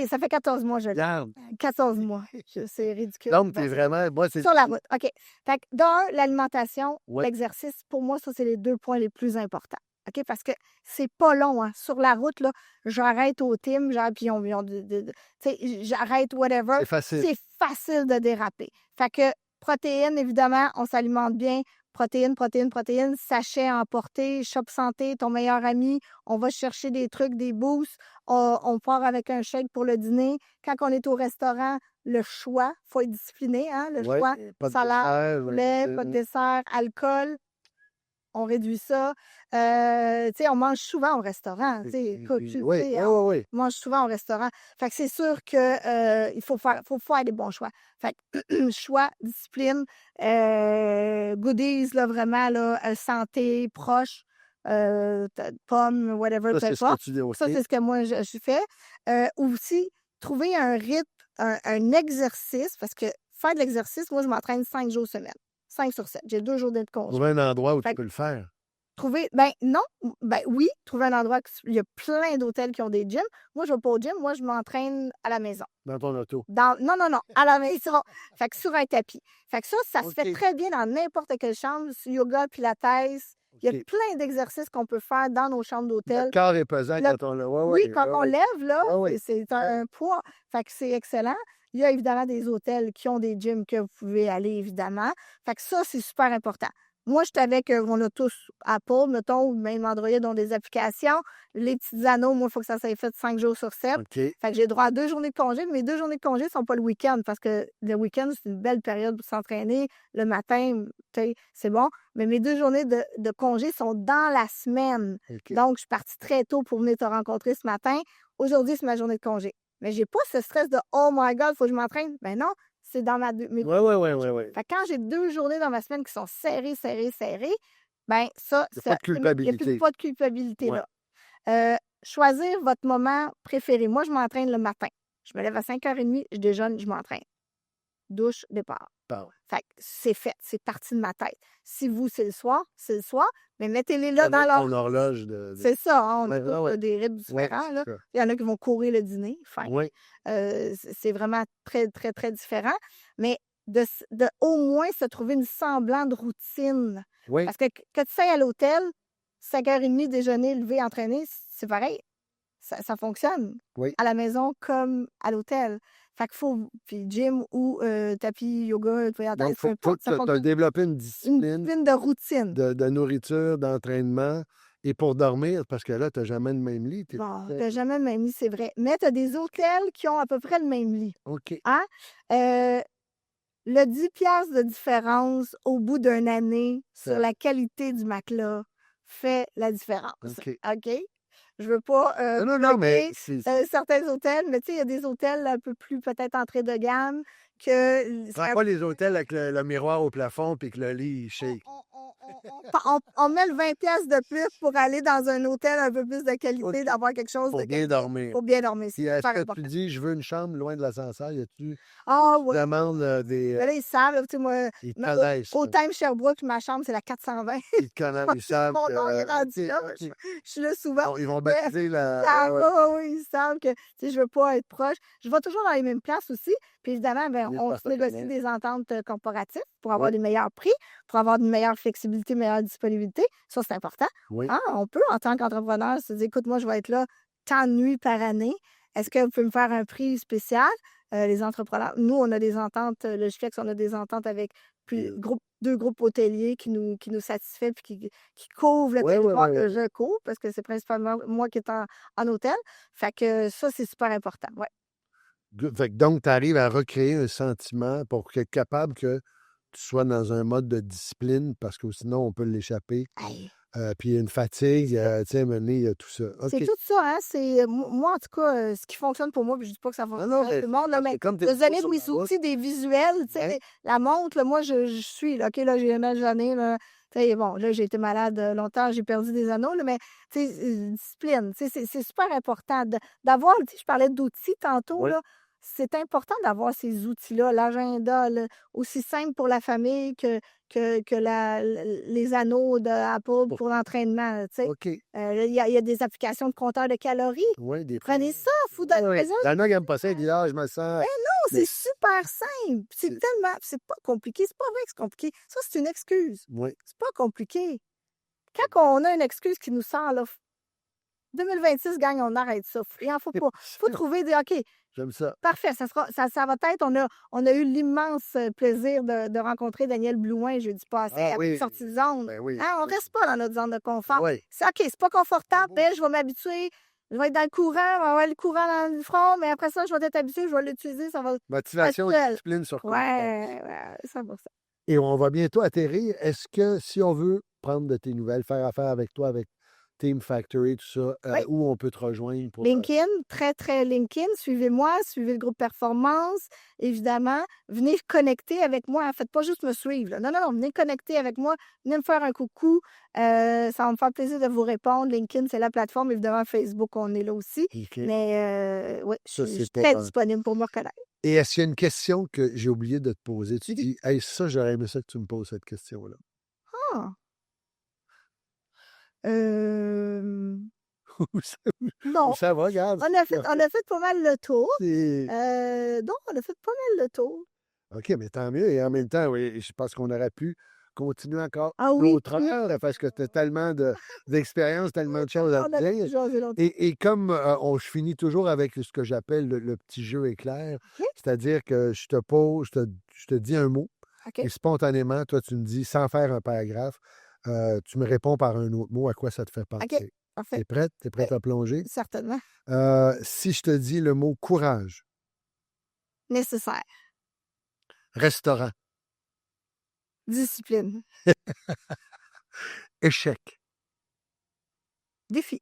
Ça fait 14 mois, je l'ai. Regarde. 14 mois. C'est ridicule. Donc, t'es vraiment. Moi, c'est. Sur la route. OK. Fait que d'un, l'alimentation, Ouais. l'exercice, pour moi, ça, c'est les 2 points les plus importants. OK? Parce que c'est pas long, hein. Sur la route, là, j'arrête au team, puis tu sais, j'arrête whatever. C'est facile. C'est facile de déraper. Fait que protéines, évidemment, on s'alimente bien. Protéines, protéines, protéines, sachet à emporter, Shop Santé, ton meilleur ami. On va chercher des trucs, des boosts. On part avec un shake pour le dîner. Quand on est au restaurant, le choix, il faut être discipliné, hein? Le Ouais, choix, pas de salade, dessert, poulet, pas de dessert, alcool. On réduit ça. Tu sais, on mange souvent au restaurant. Tu sais, écoute, tu le Oui, sais, oui, hein, oui. on mange souvent au restaurant. Fait que c'est sûr que il faut faire des bons choix. Fait que choix, discipline, goodies, là, vraiment, là, santé, proche, pommes, whatever, Ça, peu c'est ce que importe. tu dis aussi. Ça, c'est ce que moi, je fais. Aussi, trouver un rythme, un exercice, parce que faire de l'exercice, moi, je m'entraîne 5 jours semaine. 5 sur 7. J'ai 2 jours d'être congé. Trouver un endroit où tu Fait que peux le faire. Oui, trouver un endroit, il y a plein d'hôtels qui ont des gyms. Moi, je vais pas au gym, moi, je m'entraîne à la maison. Dans ton auto. Non, à la maison. Fait que sur un tapis. Fait que ça se fait OK. très bien dans n'importe quelle chambre, yoga, pilates. Il y a OK. plein d'exercices qu'on peut faire dans nos chambres Le d'hôtel. corps est pesant Le- quand on l'a. Oui, quand on lève, là, Oui. c'est un poids. Fait que c'est excellent. Il y a évidemment des hôtels qui ont des gyms que vous pouvez aller, évidemment. Fait que ça, c'est super important. Moi, je suis avec, on a tous Apple, mettons, ou même Android ont des applications. Les petits anneaux, moi, il faut que ça soit fait 5 jours sur 7. OK. Fait que j'ai droit à 2 journées de congé, mais mes 2 journées de congé ne sont pas le week-end parce que le week-end, c'est une belle période pour s'entraîner. Le matin, c'est bon. Mais mes 2 journées de congé sont dans la semaine. OK. Donc, je suis partie très tôt pour venir te rencontrer ce matin. Aujourd'hui, c'est ma journée de congé. Mais j'ai pas ce stress de « Oh my God, il faut que je m'entraîne ». Ben non, c'est dans mes... Oui. Fait que quand j'ai 2 journées dans ma semaine qui sont serrées, ben ça, Il n'y a pas de il n'y a culpabilité. plus pas de culpabilité Ouais. là. Choisir votre moment préféré. Moi, je m'entraîne le matin. Je me lève à 5h30, je déjeune, je m'entraîne. Douche, départ. Bon. Fait que c'est fait, c'est parti de ma tête. Si vous, c'est le soir, mais mettez-les là Il y en dans a leur... ton horloge de. C'est ça, hein, on a Ouais, tous ouais. des rythmes Ouais, différents, là. c'est ça. Il y en a qui vont courir le dîner, fine. Oui. C'est vraiment très, très, très différent. Mais de au moins se trouver une semblant de routine. Oui. Parce que tu sois à l'hôtel, 5h30, déjeuner, lever, entraîner, c'est pareil. Ça fonctionne. Oui. À la maison comme à l'hôtel. Fait qu'il faut, puis gym ou tapis, yoga, Donc, peu il faut importe, que ça tu as fonctionne. développé une Une discipline discipline de routine. de nourriture, d'entraînement et pour dormir, parce que là, tu n'as jamais le même lit. Bon, t'as jamais le même lit, c'est vrai. Mais tu as des hôtels qui ont à peu près le même lit. OK. Hein? Le 10 piastres de différence au bout d'une année sur Ça- la qualité du matelas fait la différence. OK. OK? Je veux pas Non, mais bloquer certains hôtels, mais tu sais, il y a des hôtels un peu plus peut-être entrée de gamme que prends pas les hôtels avec le miroir au plafond puis que le lit il shake. on met le 20 piastres de plus pour aller dans un hôtel un peu plus de qualité, OK. d'avoir quelque chose Pour de bien qualité. dormir. Pour bien dormir, Puis c'est est-ce super que important. tu dis, je veux une chambre loin de l'ascenseur? Y a-tu Ah oui. demandes des. Mais là, ils savent, là, tu sais, moi, Ils te au connaissent. Time Sherbrooke, ma chambre, c'est la 420. Ils te connaissent. Ils savent. Mon nom est rendu OK, là. OK. Je suis là souvent. Bon, ils vont Bref, baptiser la. Ah, Ouais, ouais. oui, ils savent que tu sais, je veux pas être proche. Je vais toujours dans les mêmes places aussi. Puis évidemment, ben, Les on se négocie partenaires. des ententes corporatives pour avoir Oui. des meilleurs prix, pour avoir une meilleure flexibilité, une meilleure disponibilité. Ça, c'est important. Oui. Hein, on peut, en tant qu'entrepreneur, se dire, écoute, moi, je vais être là tant de nuits par année. Est-ce que vous pouvez me faire un prix spécial? Les entrepreneurs, nous, on a des ententes, Logiflex, on a des ententes avec deux groupes hôteliers qui nous satisfait puis qui couvrent le Ouais, territoire ouais. que je couvre parce que c'est principalement moi qui est en hôtel. Fait que ça, c'est super important. Ouais. Fait que donc, tu arrives à recréer un sentiment pour être capable que tu sois dans un mode de discipline parce que sinon, on peut l'échapper. Hey, Puis il y a une fatigue, tu sais, à un moment donné, il y a tout ça. c'est OK. tout ça, hein? Moi, en tout cas, ce qui fonctionne pour moi, puis je dis pas que ça Non, fonctionne non, pour tout le monde, là, mais c'est comme tes de se donner sur des la route. outils, des visuels, tu sais, Ouais. la montre, là, moi, je suis, là, OK, là, j'ai mal journée, là, tu sais, bon, là, j'ai été malade longtemps, j'ai perdu des anneaux, là, mais, tu sais, discipline, tu sais, c'est super important d'avoir, tu sais, je parlais d'outils tantôt, Oui. là, c'est important d'avoir ces outils-là, l'agenda, là, aussi simple pour la famille que les anneaux d'Apple pour l'entraînement, là, tu sais. OK. Il y a des applications de compteur de calories. Oui, des Prenez ça, fou de Oui. raison. Il y en a qui n'aiment pas ça, ils disent, ah, je me sens. Non, Mais- c'est super simple. C'est C'est- tellement. C'est pas compliqué. C'est pas vrai que c'est compliqué. Ça, c'est une excuse. Oui. C'est pas compliqué. Quand on a une excuse qui nous sort, là, 2026, gang, on arrête ça. Il en faut pas. Faut trouver des. OK, J'aime ça. parfait. Ça va être. On a eu l'immense plaisir de rencontrer Daniel Blouin jeudi passé Ah à oui. sortie de zone. Ben oui. Hein, on reste pas dans notre zone de confort. Oui. C'est OK, c'est pas confortable, mais je vais m'habituer. Je vais être dans le courant, on va avoir le courant dans le front, mais après ça, je vais être habitué, je vais l'utiliser, ça va. Motivation et Factuel. discipline sur quoi. Ouais, 100%. Et on va bientôt atterrir. Est-ce que si on veut prendre de tes nouvelles, faire affaire avec toi, avec Team Factory, tout ça, Oui. où on peut te rejoindre pour. LinkedIn, très, très LinkedIn. Suivez-moi, suivez le groupe Performance, évidemment. Venez connecter avec moi. Faites pas juste me suivre, là. Non, venez connecter avec moi. Venez me faire un coucou. Ça va me faire plaisir de vous répondre. LinkedIn, c'est la plateforme. Évidemment, Facebook, on est là aussi. OK. Mais oui, Ça, je c'est suis pas très un- disponible pour me reconnaître. Et est-ce qu'il y a une question que j'ai oublié de te poser? Tu dis, hey, ça, j'aurais aimé ça que tu me poses cette question-là. Ah! Euh, Où ça, où non, ça va, regarde. on a fait pas mal le tour. C'est- Non, on a fait pas mal le tour. OK, mais tant mieux. Et en même temps, oui, je pense qu'on aurait pu continuer encore Ah une oui, autre heure parce que tu as tellement d'expérience, tellement de choses à on te a dire. jasé longtemps. Et comme je finis toujours avec ce que j'appelle le petit jeu éclair, OK, c'est-à-dire que je te pose, je te dis un mot, OK, et spontanément, toi, tu me dis, sans faire un paragraphe, tu me réponds par un autre mot, à quoi ça te fait OK, penser. parfait. T'es prête? T'es prête à plonger? Certainement. Si je te dis le mot courage, Nécessaire. restaurant, Discipline. échec, Défi.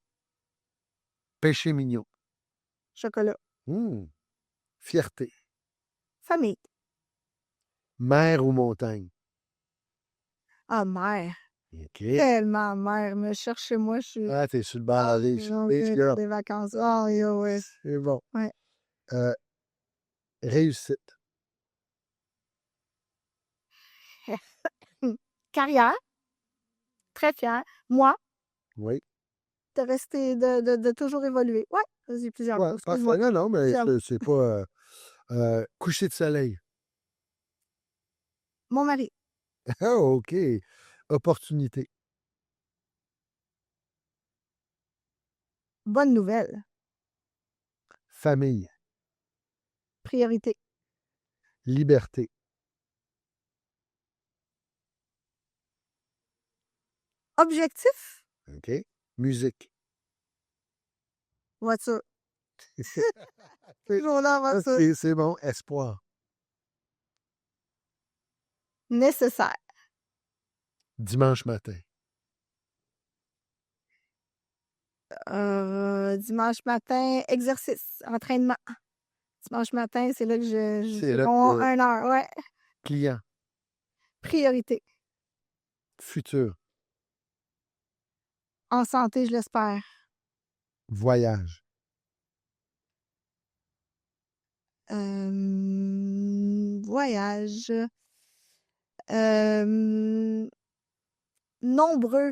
péché mignon, Chocolat. fierté, Famille. mer ou montagne. Ah, mer. OK. Tellement mer. Me chercher moi, je suis Ah, t'es sur le bord d'aller, donc, beach girl. pour des vacances. Ah, ouais. C'est bon. Ouais. Euh, réussite. Carrière. Très fière. Moi, Oui. de rester, de toujours évoluer. Ouais, vas-y, plusieurs Ouais, mots. parfait. Excuse-moi. Non, non, mais Plusieurs mots. c'est pas coucher de soleil. Mon mari. Ah, OK. Opportunité. Bonne nouvelle. Famille. Priorité. Liberté. Objectif. OK. Musique. Voiture. C'est Toujours là, ça, voiture. c'est bon. Espoir. Nécessaire. Dimanche matin. Dimanche matin, exercice, entraînement. Dimanche matin, c'est là que je C'est fais là mon que 1 heure. Ouais. client. Priorité. Futur. En santé, je l'espère. Voyage. Voyage. Euh, nombreux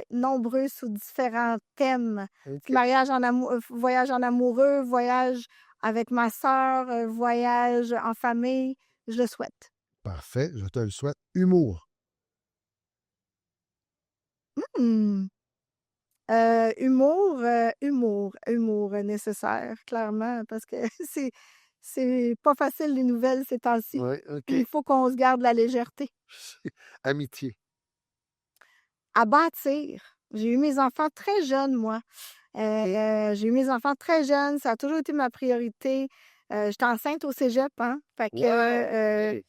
nombreux sous différents thèmes. OK. Mariage en amour, voyage en amoureux, voyage avec ma sœur, voyage en famille. Je le souhaite. Parfait. Je te le souhaite. Humour. Hmm. Humour nécessaire, clairement, parce que c'est pas facile les nouvelles ces temps-ci. Oui, OK. Il faut qu'on se garde la légèreté. Amitié. À bâtir. J'ai eu mes enfants très jeunes, moi. J'ai eu mes enfants très jeunes, ça a toujours été ma priorité. J'étais enceinte au cégep, hein. Fait que Ouais.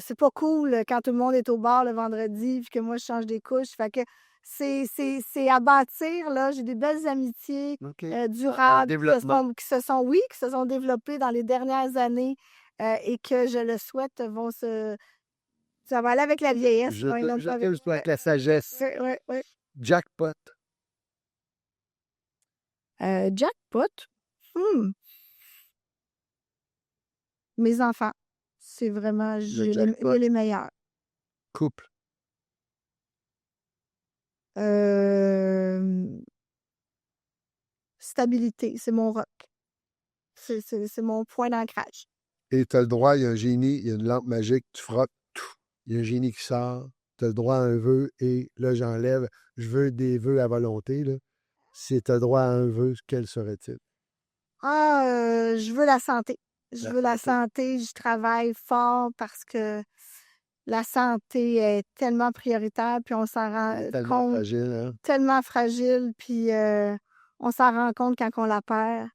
c'est pas cool quand tout le monde est au bar le vendredi puis que moi je change des couches. Fait que c'est à bâtir, là. J'ai des belles amitiés OK. durables Développement. qui se sont développées dans les dernières années et que je le souhaite ça va aller avec la vieillesse. Je Hein, te, donc, je te le souhaite. La sagesse. ouais. Jackpot. Jackpot. Hmm. Mes enfants, c'est vraiment, Le j'ai jackpot. les meilleurs. Couple. Euh, stabilité, c'est mon rock. C'est mon point d'ancrage. Et tu as le droit, il y a un génie, il y a une lampe magique, tu frottes, il y a un génie qui sort, tu as le droit à un vœu, et là, j'enlève, je veux des vœux à volonté, là. Si tu as le droit à un vœu, quel serait-il? Je veux la santé. Je La veux la santé. santé. Je travaille fort parce que la santé est tellement prioritaire, puis on s'en Elle est rend tellement compte, fragile, hein? tellement fragile, puis on s'en rend compte quand on la perd,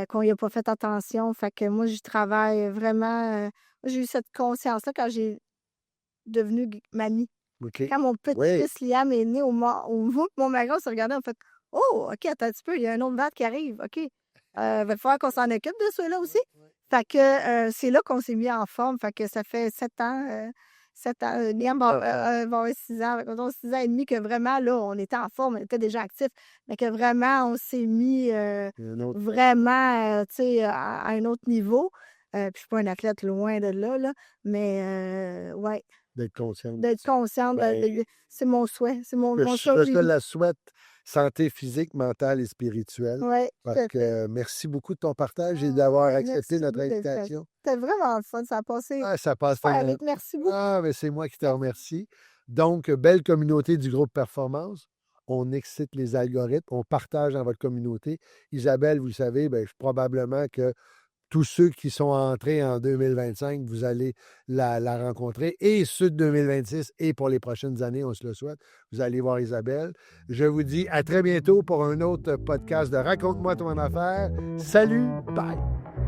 qu'on n'y a pas fait attention. Fait que moi, j'y travaille vraiment. J'ai eu cette conscience-là quand j'ai devenu mamie. OK. Quand mon Oui. petit-fils Liam est né, au moment que mon mari, on s'est regardé, on fait Oh, OK, attends un petit peu, il y a un autre vague qui arrive. OK. Va falloir qu'on s'en occupe de ceux-là aussi. Fait que c'est là qu'on s'est mis en forme. Fait que ça fait 7 ans. 7 ans. Liam va avoir 6 ans. Fait qu'on a 6 ans et demi que vraiment, là, on était en forme, on était déjà actifs. Mais que vraiment, on s'est mis Un autre. vraiment tu sais, à un autre niveau. Puis je suis pas un athlète loin de là, mais ouais. d'être consciente. d'être consciente. Ben, C'est mon souhait. C'est mon je souhait. te la souhaite, santé physique, mentale et spirituelle. Oui, tout Fait à fait. que merci beaucoup de ton partage et d'avoir accepté Merci notre d'être fait. invitation. C'était vraiment le fun. Ça a passé Ah, ça passe super tellement. vite. Merci beaucoup. Ah, mais c'est moi qui te remercie. Donc, belle communauté du groupe Performance. On excite les algorithmes, on partage dans votre communauté. Isabelle, vous le savez, ben, probablement que tous ceux qui sont entrés en 2025, vous allez la rencontrer. Et ceux de 2026 et pour les prochaines années, on se le souhaite. Vous allez voir Isabelle. Je vous dis à très bientôt pour un autre podcast de Raconte-moi ton affaire. Salut, bye!